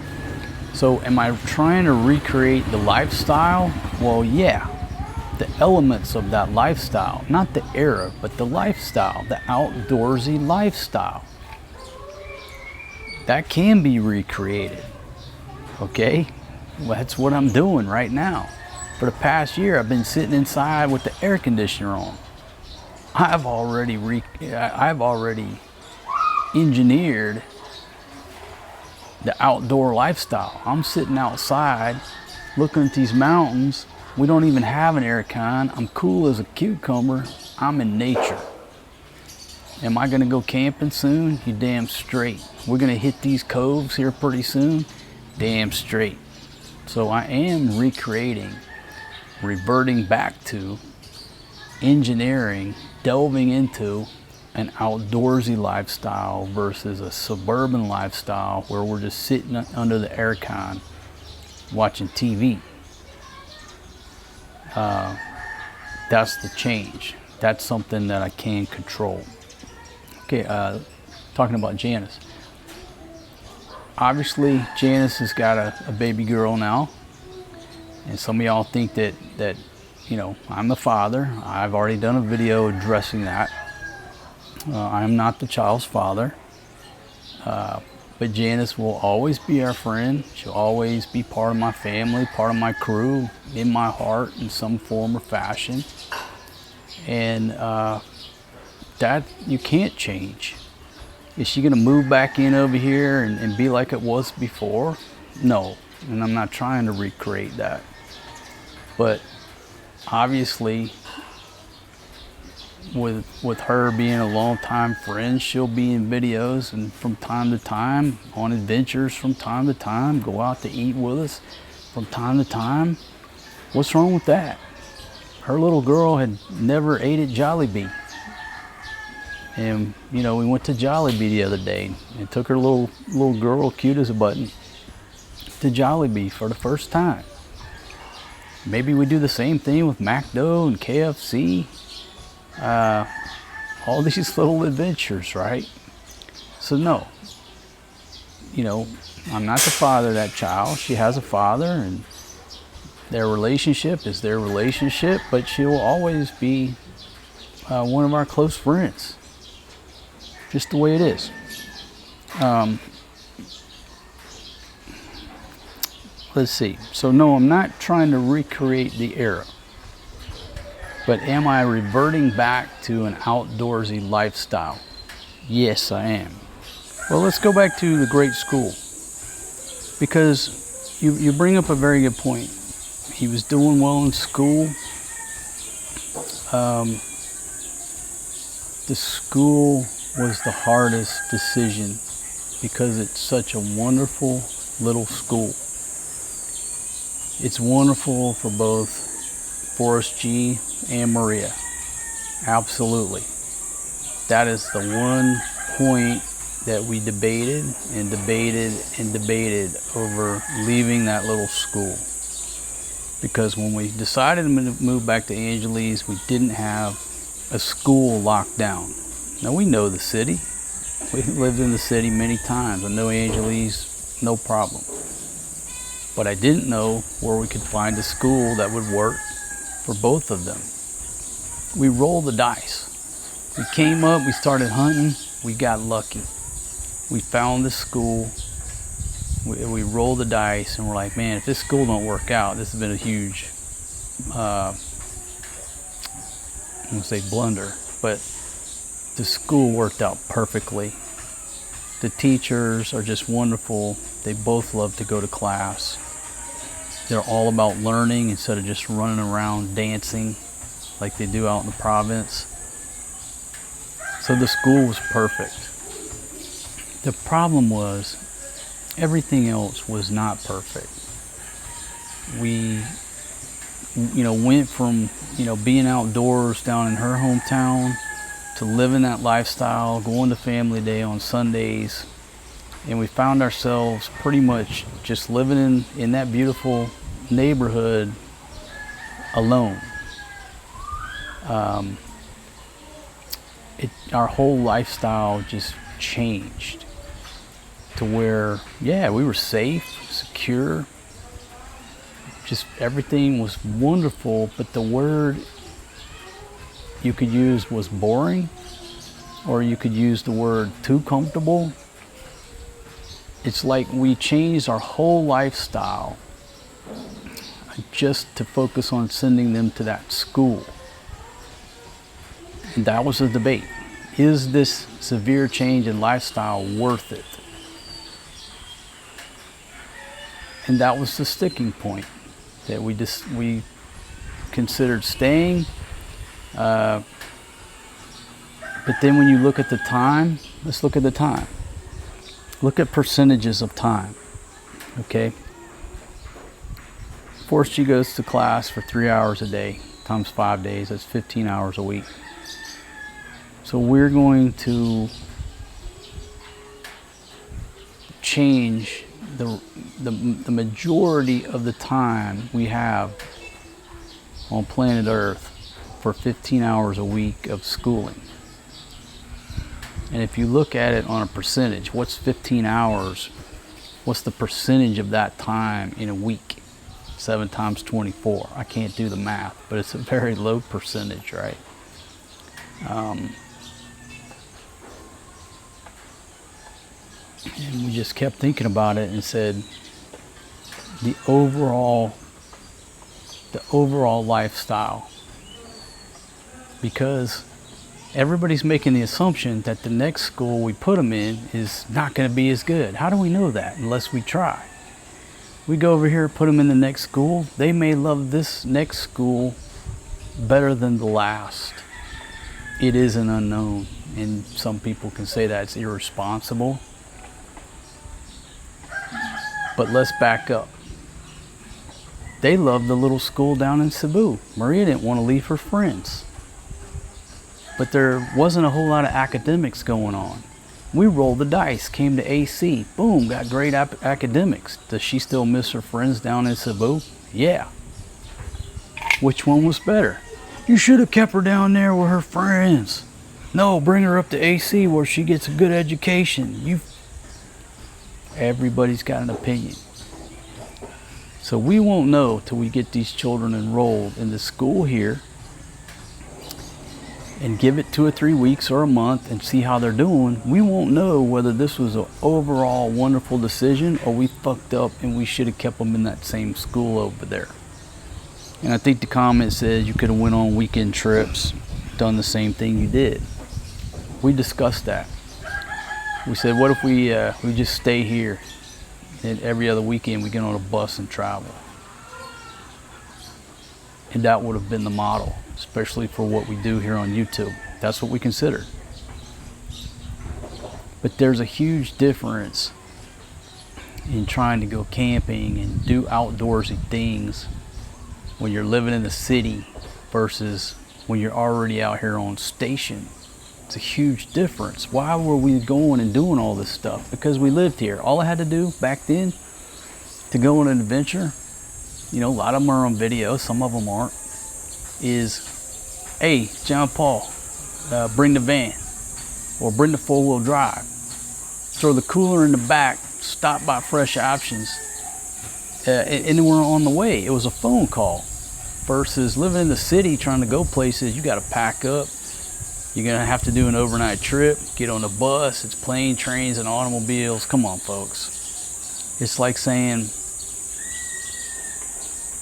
so am I trying to recreate the lifestyle? Well, yeah, the elements of that lifestyle, not the era, but the lifestyle, the outdoorsy lifestyle. That can be recreated, okay? Well, that's what I'm doing right now. For the past year, I've been sitting inside with the air conditioner on. I've already engineered the outdoor lifestyle. I'm sitting outside looking at these mountains. We don't even have an air con. I'm cool as a cucumber. I'm in nature. Am I gonna go camping soon? You damn straight. We're gonna hit these coves here pretty soon? Damn straight. So I am recreating, reverting back to engineering, delving into an outdoorsy lifestyle versus a suburban lifestyle where we're just sitting under the aircon watching TV. That's the change. That's something that I can control. Okay, talking about Janice. Obviously, Janice has got a baby girl now, and some of y'all think that you know, I'm the father. I've already done a video addressing that. I am not the child's father, but Janice will always be our friend. She'll always be part of my family, part of my crew, in my heart in some form or fashion, and that you can't change. Is she gonna move back in over here and be like it was before? No, and I'm not trying to recreate that. But obviously, with her being a long-time friend, she'll be in videos and from time to time, on adventures from time to time, go out to eat with us from time to time. What's wrong with that? Her little girl had never ate at Jollibee. And, you know, we went to Jollibee the other day and took her little girl, cute as a button, to Jollibee for the first time. Maybe we do the same thing with McDo and KFC. All these little adventures, right? So no, you know, I'm not the father of that child. She has a father, and their relationship is their relationship, but she will always be one of our close friends. Just the way it is. Let's see. So no, I'm not trying to recreate the era. But am I reverting back to an outdoorsy lifestyle? Yes, I am. Well, let's go back to the great school. Because you bring up a very good point. He was doing well in school. The school was the hardest decision because it's such a wonderful little school. It's wonderful for both Forrest G and Maria. Absolutely. That is the one point that we debated and debated and debated over leaving that little school. Because when we decided to move back to Angeles, we didn't have a school locked down. Now we know the city. We lived in the city many times. I know Angeles, no problem. But I didn't know where we could find a school that would work for both of them. We rolled the dice. We came up, we started hunting, we got lucky. we found this school. We rolled the dice, and we're like, man, if this school don't work out, this has been a huge, I won't say blunder, but the school worked out perfectly. The teachers are just wonderful. They both love to go to class. They're all about learning instead of just running around dancing like they do out in the province. So the school was perfect. The problem was everything else was not perfect. We, went from, being outdoors down in her hometown to living that lifestyle, going to family day on Sundays, and we found ourselves pretty much just living in that beautiful neighborhood alone. Our whole lifestyle just changed to where, we were safe, secure, just everything was wonderful, but the word you could use was boring, or you could use the word too comfortable. It's like we changed our whole lifestyle just to focus on sending them to that school. And that was the debate. Is this severe change in lifestyle worth it? And that was the sticking point, that we considered staying. But then when you look at the time, let's look at the time. Look at percentages of time, okay? First, she goes to class for 3 hours a day, times 5 days, that's 15 hours a week. So we're going to change the majority of the time we have on planet Earth for 15 hours a week of schooling. And if you look at it on a percentage, what's 15 hours? What's the percentage of that time in a week? 7 times 24. I can't do the math, but it's a very low percentage, right? And we just kept thinking about it and said, the overall lifestyle, because everybody's making the assumption that the next school we put them in is not going to be as good. How do we know that unless we try? We go over here, put them in the next school. They may love this next school better than the last. It is an unknown, and some people can say that it's irresponsible. But let's back up. They loved the little school down in Cebu. Maria didn't want to leave her friends. But there wasn't a whole lot of academics going on. We rolled the dice, came to AC, boom, got great academics. Does she still miss her friends down in Cebu? Yeah. Which one was better? You should have kept her down there with her friends. No, bring her up to AC where she gets a good education. Everybody's got an opinion. So we won't know till we get these children enrolled in the school here and give it 2 or 3 weeks or a month and see how they're doing. We won't know whether this was an overall wonderful decision or we fucked up and we should have kept them in that same school over there. And I think the comment says you could have went on weekend trips, done the same thing you did. We discussed that. We said, what if we just stay here and every other weekend we get on a bus and travel? And that would have been the model, especially for what we do here on YouTube. That's what we considered. But there's a huge difference in trying to go camping and do outdoorsy things when you're living in the city versus when you're already out here on station. It's a huge difference. Why were we going and doing all this stuff? Because we lived here. All I had to do back then to go on an adventure, a lot of them are on video, some of them aren't, is, hey, John Paul, bring the van or bring the 4-wheel drive. Throw the cooler in the back, stop by Fresh Options, and we're on the way. It was a phone call versus living in the city trying to go places. You got to pack up. You're going to have to do an overnight trip, get on a bus. It's plane, trains, and automobiles. Come on, folks. It's like saying,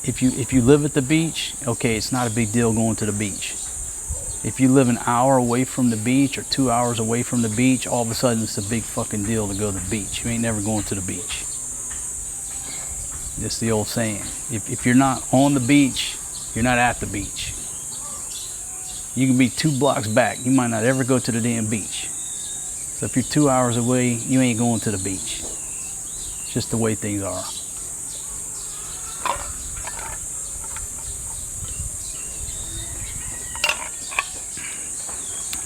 if you live at the beach, okay, it's not a big deal going to the beach. If you live an hour away from the beach or 2 hours away from the beach, all of a sudden it's a big fucking deal to go to the beach. You ain't never going to the beach. It's the old saying. If you're not on the beach, you're not at the beach. You can be 2 blocks back. You might not ever go to the damn beach. So if you're 2 hours away, you ain't going to the beach. It's just the way things are.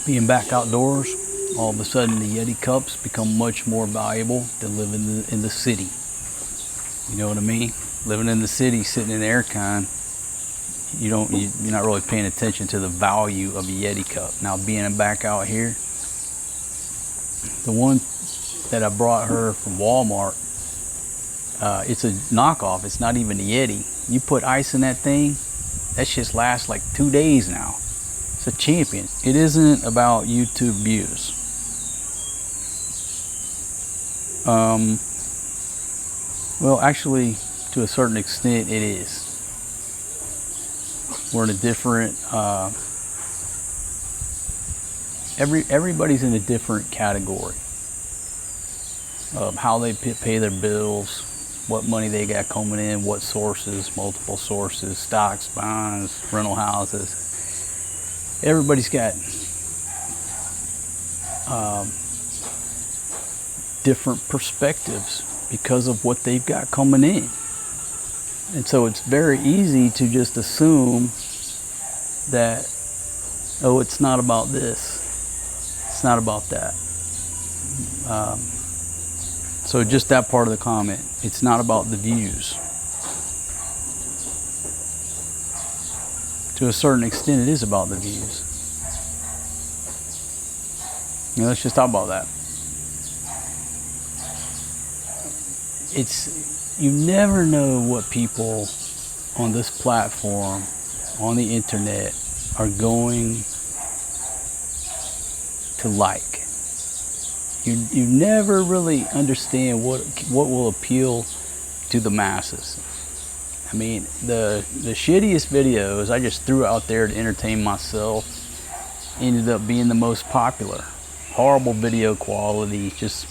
Being back outdoors, all of a sudden the Yeti cups become much more valuable than living in the city. You know what I mean? Living in the city, sitting in the aircon, you're not really paying attention to the value of a Yeti cup. Now being back out here, the one that I brought her from Walmart, it's a knockoff. It's not even a Yeti. You put ice in that thing, that shit lasts like 2 days now. It's a champion. It isn't about YouTube views. Well, actually, to a certain extent, it is. We're in a different. Everybody's in a different category of how they pay their bills, what money they got coming in, what sources, multiple sources, stocks, bonds, rental houses. Everybody's got different perspectives because of what they've got coming in. And so it's very easy to just assume that, oh, it's not about this. It's not about that. So just that part of the comment. It's not about the views. To a certain extent, it is about the views. You know, let's just talk about that. You never know what people on this platform, on the internet, are going to like. You never really understand what will appeal to the masses. I mean, the shittiest videos I just threw out there to entertain myself ended up being the most popular. Horrible video quality, just,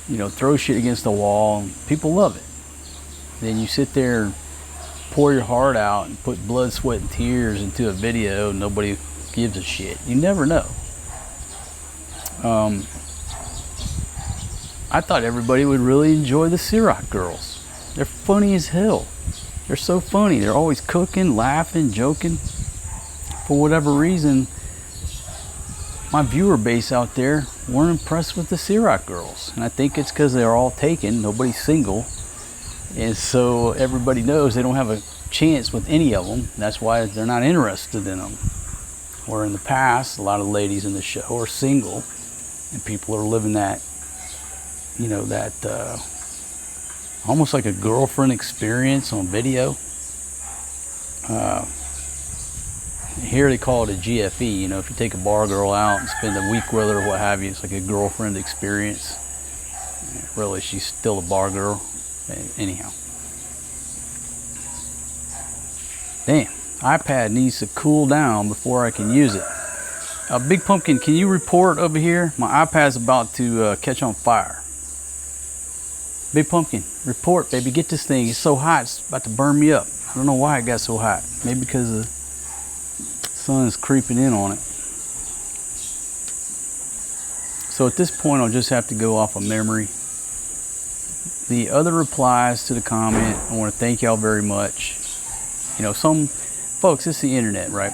you know, throw shit against the wall and people love it. Then you sit there and pour your heart out and put blood, sweat, and tears into a video and nobody gives a shit. You never know. I thought everybody would really enjoy the Ciroc girls. They're funny as hell. They're so funny. They're always cooking, laughing, joking. For whatever reason, my viewer base out there weren't impressed with the Ciroc girls. And I think it's because they're all taken. Nobody's single. And so everybody knows they don't have a chance with any of them. That's why they're not interested in them. Where in the past, a lot of ladies in the show are single. And people are living that, you know, that almost like a girlfriend experience on video. Here they call it a GFE. You know, if you take a bar girl out and spend a week with her or what have you, it's like a girlfriend experience. Really, she's still a bar girl. Anyhow. Damn, iPad needs to cool down before I can use it. Big Pumpkin, can you report over here? My iPad's about to catch on fire. Big Pumpkin, report, baby. Get this thing. It's so hot, it's about to burn me up. I don't know why it got so hot. Maybe because the sun's creeping in on it. So at this point, I'll just have to go off of memory. The other replies to the comment, I want to thank y'all very much. You know, some folks, it's the internet, right?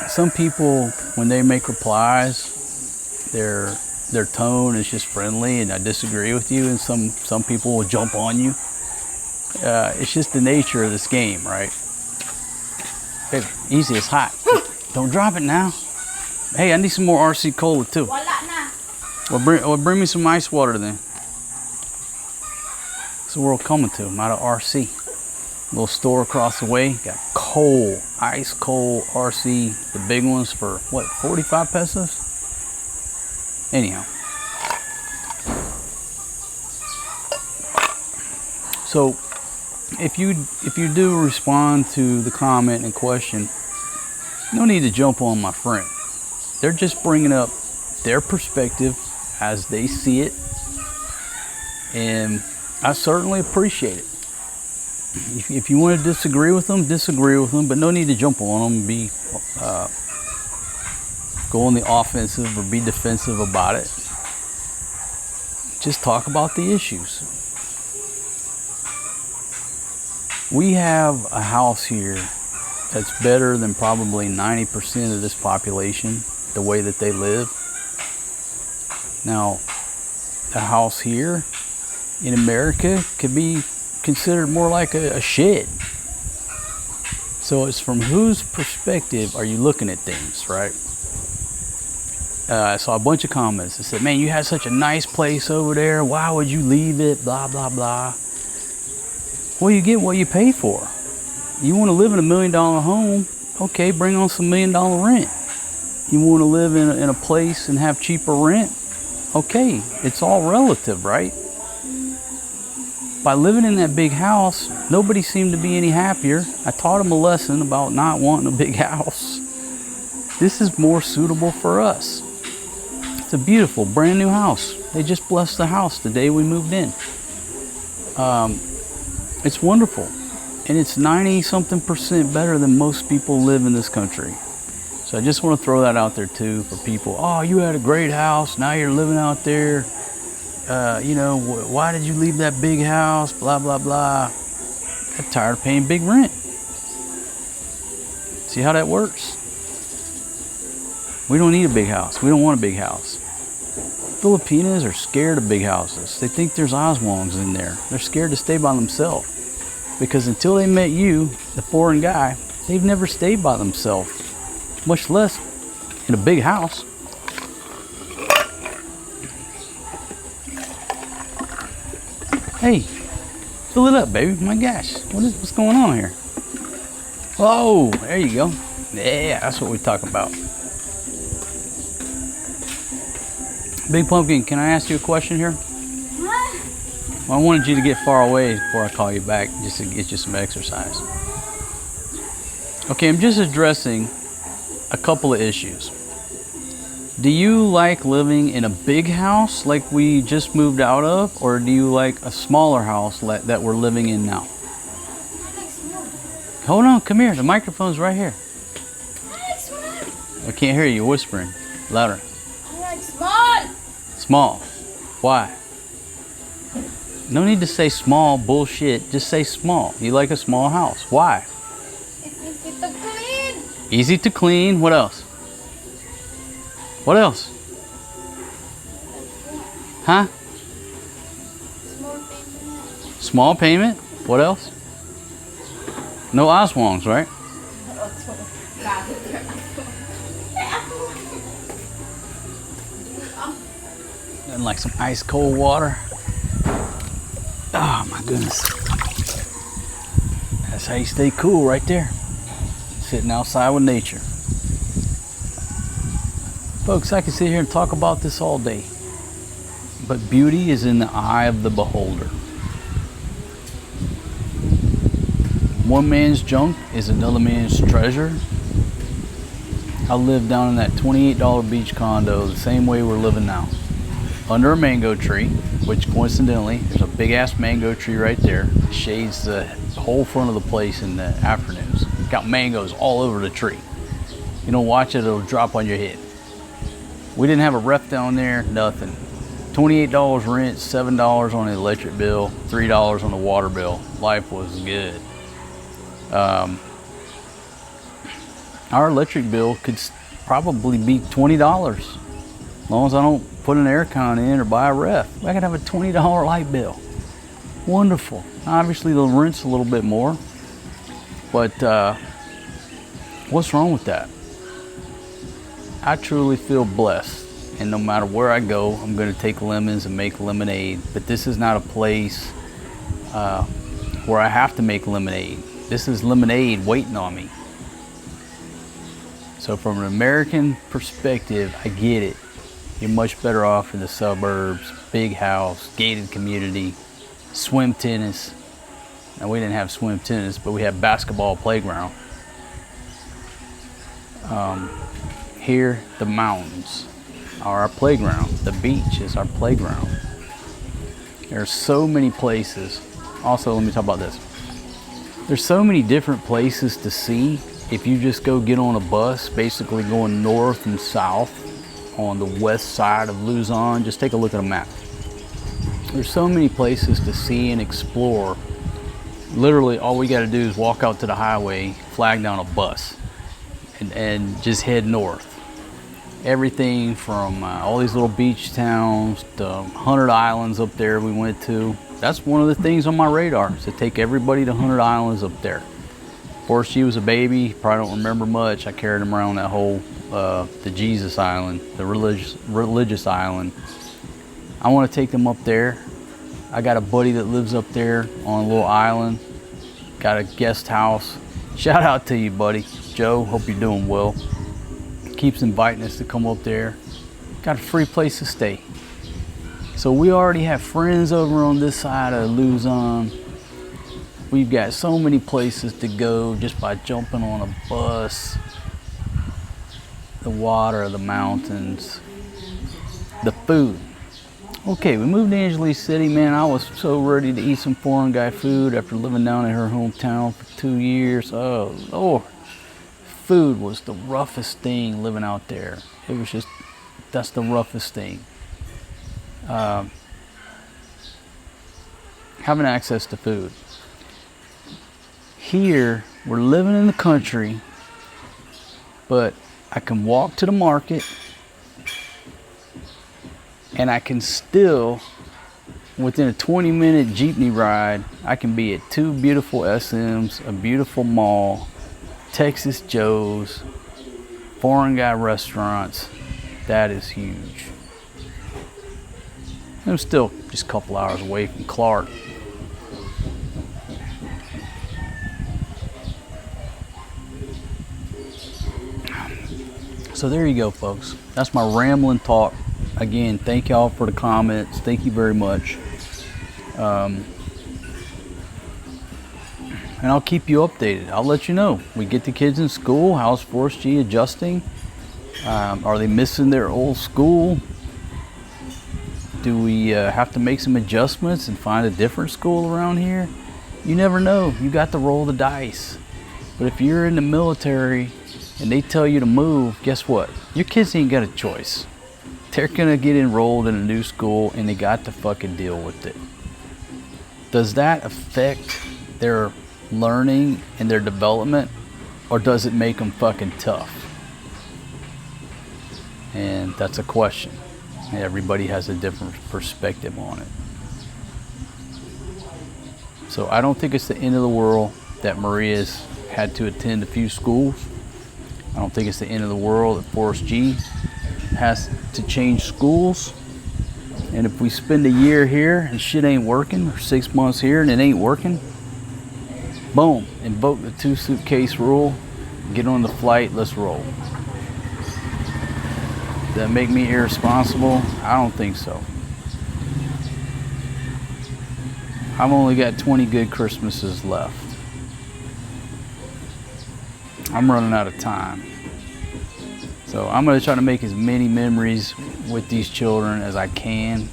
Some people, when they make replies, their tone is just friendly and I disagree with you, and some people will jump on you. It's just the nature of this game, right? Hey, easy, it's hot. Don't drop it now. Hey, I need some more RC Cola too. Well, bring me some ice water then. What's the world coming to? I'm out of RC. Little store across the way, got cold, ice cold RC, the big ones for what, 45 pesos? Anyhow. So if you do respond to the comment and question, no need to jump on my friend. They're just bringing up their perspective as they see it, and I certainly appreciate it. If you want to disagree with them, but no need to jump on them and be go on the offensive or be defensive about it. Just talk about the issues. We have a house here that's better than probably 90% of this population, the way that they live. Now, a house here in America could be considered more like a shed. So it's from whose perspective are you looking at things, right? I saw a bunch of comments that said, man, you had such a nice place over there. Why would you leave it? Blah, blah, blah. Well, you get what you pay for. You want to live in $1 million home? Okay, bring on some $1 million rent. You want to live in a place and have cheaper rent? Okay, it's all relative, right? By living in that big house, nobody seemed to be any happier. I taught them a lesson about not wanting a big house. This is more suitable for us. It's a beautiful, brand new house. They just blessed the house the day we moved in. It's wonderful. And it's 90-something% better than most people live in this country. So I just want to throw that out there too for people. Oh, you had a great house. Now you're living out there. You know, why did you leave that big house? Blah, blah, blah. I'm tired of paying big rent. See how that works? We don't need a big house. We don't want a big house. Filipinos are scared of big houses. They think there's Oswongs in there. They're scared to stay by themselves. Because until they met you, the foreign guy, they've never stayed by themselves. Much less in a big house. Hey, fill it up, baby. My gosh, what's going on here? Oh, there you go. Yeah, that's what we talk about. Big Pumpkin, can I ask you a question here? What? Well, I wanted you to get far away before I call you back, just to get you some exercise. Okay, I'm just addressing a couple of issues. Do you like living in a big house like we just moved out of, or do you like a smaller house that we're living in now? I like small. Hold on, come here. The microphone's right here. I like small. I can't hear you. You're whispering. Louder. I like small. Small. Why? No need to say small bullshit. Just say small. You like a small house. Why? It's easy to clean. Easy to clean. What else? What else? Huh? Small payment. Small payment. What else? No Oswongs, right? And like some ice cold water. Oh my goodness. That's how you stay cool right there. Sitting outside with nature. Folks, I can sit here and talk about this all day. But beauty is in the eye of the beholder. One man's junk is another man's treasure. I lived down in that $28 beach condo the same way we're living now. Under a mango tree, which coincidentally, there's a big ass mango tree right there. It shades the whole front of the place in the afternoons. Got mangoes all over the tree. You don't watch it, it'll drop on your head. We didn't have a ref down there, nothing. $28 rent, $7 on the electric bill, $3 on the water bill. Life was good. Our electric bill could probably be $20. As long as I don't put an air con in or buy a ref. I could have a $20 light bill. Wonderful. Obviously the rent's a little bit more, but what's wrong with that? I truly feel blessed, and no matter where I go, I'm going to take lemons and make lemonade. But this is not a place where I have to make lemonade. This is lemonade waiting on me. So from an American perspective, I get it. You're much better off in the suburbs, big house, gated community, swim tennis. Now we didn't have swim tennis, but we had basketball playground. Here, the mountains are our playground. The beach is our playground. There's so many places. Also, let me talk about this. There's so many different places to see if you just go get on a bus, basically going north and south on the west side of Luzon. Just take a look at a map. There's so many places to see and explore. Literally, all we got to do is walk out to the highway, flag down a bus, and just head north. Everything from all these little beach towns to 100 Islands up there we went to. That's one of the things on my radar, is to take everybody to 100 Islands up there. Of course, she was a baby, probably don't remember much. I carried him around that whole, the Jesus Island, the religious island. I want to take them up there. I got a buddy that lives up there on a little island, got a guest house. Shout out to you, buddy. Joe, hope you're doing well. Keeps inviting us to come up there. Got a free place to stay. So we already have friends over on this side of Luzon. We've got so many places to go just by jumping on a bus. The water, the mountains, the food. Okay, we moved to Angeles City, man. I was so ready to eat some foreign guy food after living down in her hometown for 2 years. Oh, Lord. Food was the roughest thing living out there. It was just, that's the roughest thing. Having access to food. Here, we're living in the country, but I can walk to the market and I can still, within a 20-minute jeepney ride, I can be at 2 beautiful SMs, a beautiful mall, Texas Joe's, foreign guy restaurants. That is huge. I'm still just a couple hours away from Clark. So there you go, folks. That's my rambling talk. Again, thank y'all for the comments. Thank you very much. And I'll keep you updated. I'll let you know. We get the kids in school. How's Forest G adjusting? Are they missing their old school? Do we have to make some adjustments and find a different school around here? You never know. You got to roll the dice. But if you're in the military and they tell you to move, guess what? Your kids ain't got a choice. They're gonna get enrolled in a new school and they got to fucking deal with it. Does that affect their learning and their development, or does it make them fucking tough? And that's a question. Everybody has a different perspective on it. So I don't think it's the end of the world that Maria's had to attend a few schools. I don't think it's the end of the world that Forrest G has to change schools. And if we spend a year here and shit ain't working, or 6 months here and it ain't working, boom, invoke the 2 suitcase rule, get on the flight, let's roll. Does that make me irresponsible? I don't think so. I've only got 20 good Christmases left. I'm running out of time. So I'm going to try to make as many memories with these children as I can.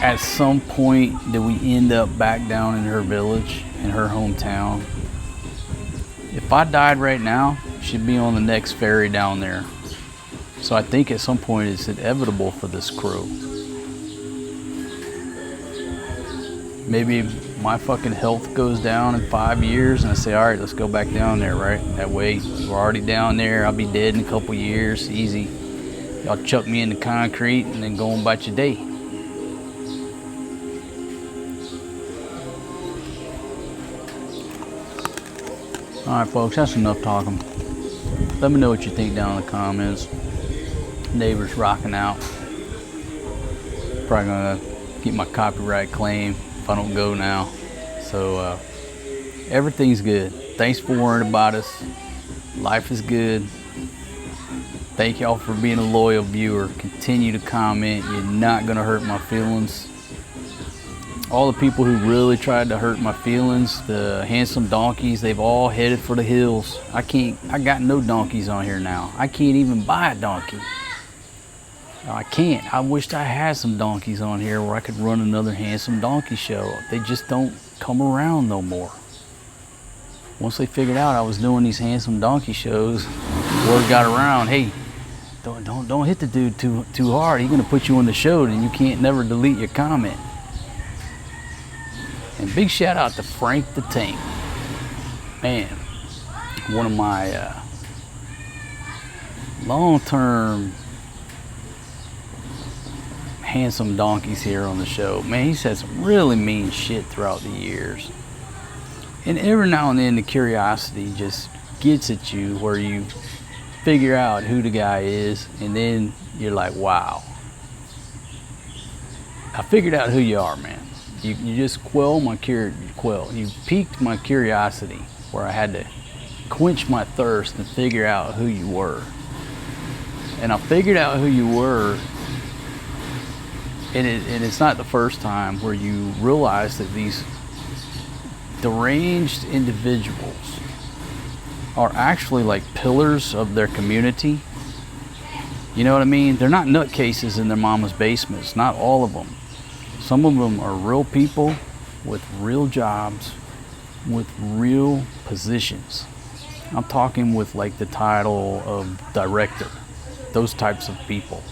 At some point, do we end up back down in her village, in her hometown? If I died right now, she'd be on the next ferry down there. So I think at some point it's inevitable for this crew. Maybe my fucking health goes down in 5 years and I say, all right, let's go back down there, right? That way, we're already down there. I'll be dead in a couple years, easy. Y'all chuck me in the concrete and then go on about your day. All right, folks, that's enough talking. Let me know what you think down in the comments. Neighbors rocking out. Probably gonna get my copyright claim if I don't go now. So everything's good. Thanks for worrying about us. Life is good. Thank y'all for being a loyal viewer. Continue to comment. You're not gonna hurt my feelings. All the people who really tried to hurt my feelings, the handsome donkeys, they've all headed for the hills. I got no donkeys on here now. I can't even buy a donkey. I can't. I wished I had some donkeys on here where I could run another handsome donkey show. They just don't come around no more. Once they figured out I was doing these handsome donkey shows, word got around, hey, don't hit the dude too hard. He's gonna put you on the show and you can't never delete your comment. And big shout out to Frank the Tank. Man, one of my long-term handsome donkeys here on the show. Man, he said some really mean shit throughout the years. And every now and then the curiosity just gets at you where you figure out who the guy is, and then you're like, wow. I figured out who you are, man. You just you piqued my curiosity where I had to quench my thirst and figure out who you were. And I figured out who you were, and it's not the first time where you realize that these deranged individuals are actually like pillars of their community. You know what I mean? They're not nutcases in their mama's basements, not all of them. Some of them are real people with real jobs, with real positions. I'm talking with like the title of director, those types of people.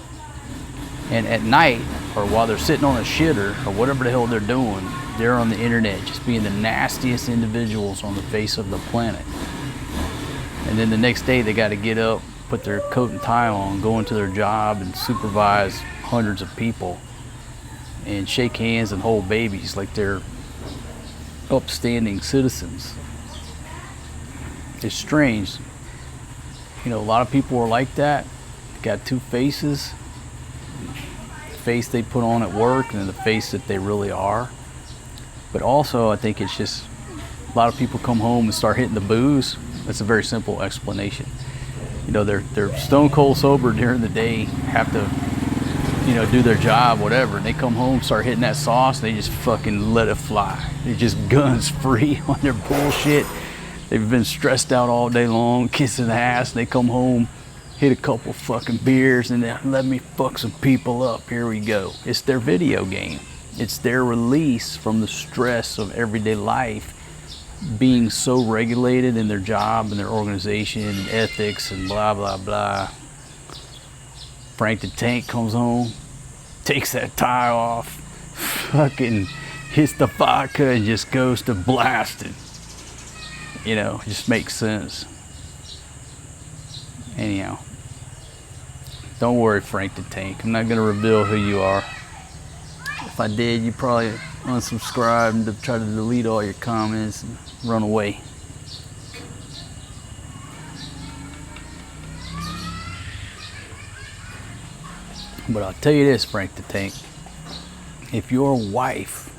And at night, or while they're sitting on a shitter, or whatever the hell they're doing, they're on the internet just being the nastiest individuals on the face of the planet. And then the next day they got to get up, put their coat and tie on, go into their job and supervise hundreds of people and shake hands and hold babies like they're upstanding citizens. It's strange. You know, a lot of people are like that. They got two faces. The face they put on at work and the face that they really are. But also, I think it's just a lot of people come home and start hitting the booze. That's a very simple explanation. You know, they're stone cold sober during the day, have to, you know, do their job, whatever. And they come home, start hitting that sauce, and they just fucking let it fly. They're just guns free on their bullshit. They've been stressed out all day long, kissing ass. And they come home, hit a couple fucking beers, and then let me fuck some people up. Here we go. It's their video game. It's their release from the stress of everyday life, being so regulated in their job and their organization and ethics and blah, blah, blah. Frank the Tank comes home, takes that tie off, fucking hits the vodka and just goes to blasting. You know, it just makes sense. Anyhow, don't worry, Frank the Tank. I'm not going to reveal who you are. If I did, you'd probably unsubscribe and to try to delete all your comments and run away. But I'll tell you this, Frank the Tank. If your wife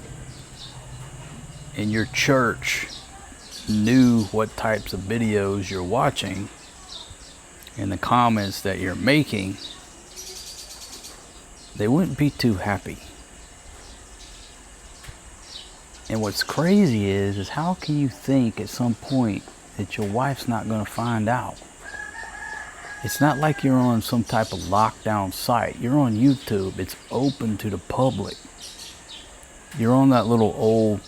and your church knew what types of videos you're watching and the comments that you're making, they wouldn't be too happy. And what's crazy is how can you think at some point that your wife's not going to find out? It's not like you're on some type of lockdown site. You're on YouTube. It's open to the public. You're on that little old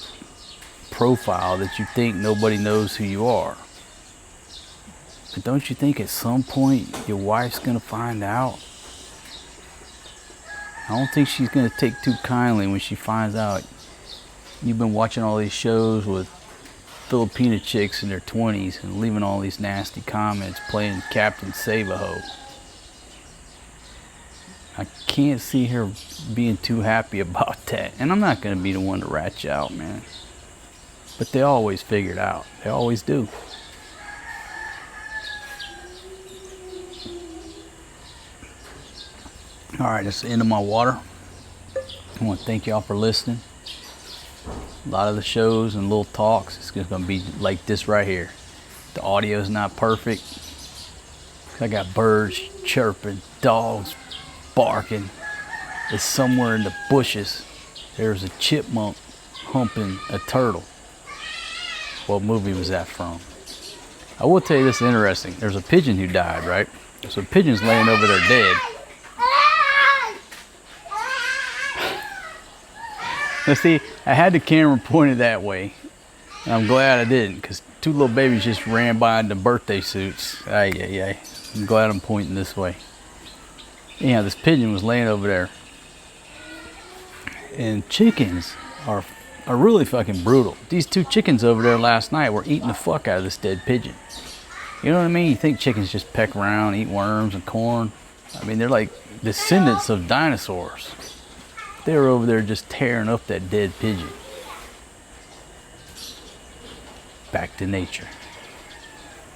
profile that you think nobody knows who you are. But don't you think at some point your wife's going to find out? I don't think she's going to take too kindly when she finds out you've been watching all these shows with Filipina chicks in their 20s and leaving all these nasty comments playing Captain Save-A-Ho. I can't see her being too happy about that. And I'm not going to be the one to rat you out, man. But they always figure it out. They always do. Alright, that's the end of my water. I want to thank y'all for listening. A lot of the shows and little talks, it's just gonna be like this right here. The audio's not perfect. I got birds chirping, dogs barking. It's somewhere in the bushes. There's a chipmunk humping a turtle. What movie was that from? I will tell you this is interesting. There's a pigeon who died, right? So the pigeon's laying over there dead. Now see, I had the camera pointed that way. And I'm glad I didn't, because two little babies just ran by in the birthday suits. Ay, ay, ay. I'm glad I'm pointing this way. Yeah, this pigeon was laying over there. And chickens are really fucking brutal. These two chickens over there last night were eating the fuck out of this dead pigeon. You know what I mean? You think chickens just peck around, eat worms and corn. I mean, they're like descendants of dinosaurs. They were over there just tearing up that dead pigeon. Back to nature.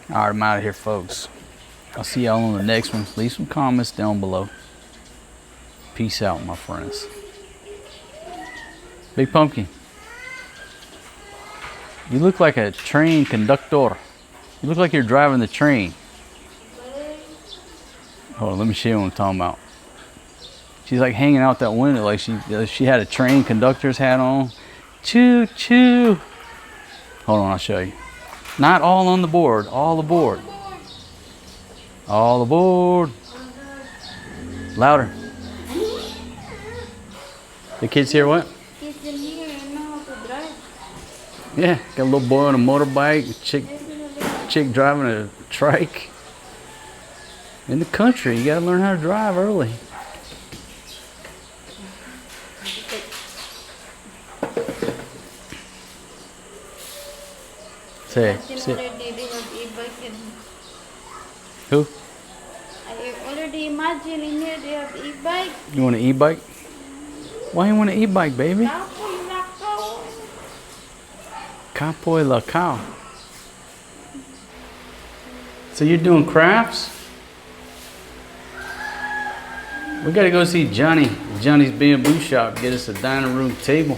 All right, I'm out of here, folks. I'll see y'all on the next one. Leave some comments down below. Peace out, my friends. Big Pumpkin. You look like a train conductor. You look like you're driving the train. Hold on, let me show you what I'm talking about. She's like hanging out that window like she had a train conductor's hat on. Choo choo. Hold on, I'll show you. Not all on the board, all aboard. All aboard. Louder. The kids here what? Kids in here and know how to drive. Yeah, got a little boy on a motorbike, chick driving a trike. In the country, you gotta learn how to drive early. Say, sit. Who? I already imagine in here they have e-bike. You want an e-bike? Why you want an e-bike, baby? Capoy la cow. So you're doing crafts? We gotta go see Johnny. Johnny's Bamboo Shop. Get us a dining room table.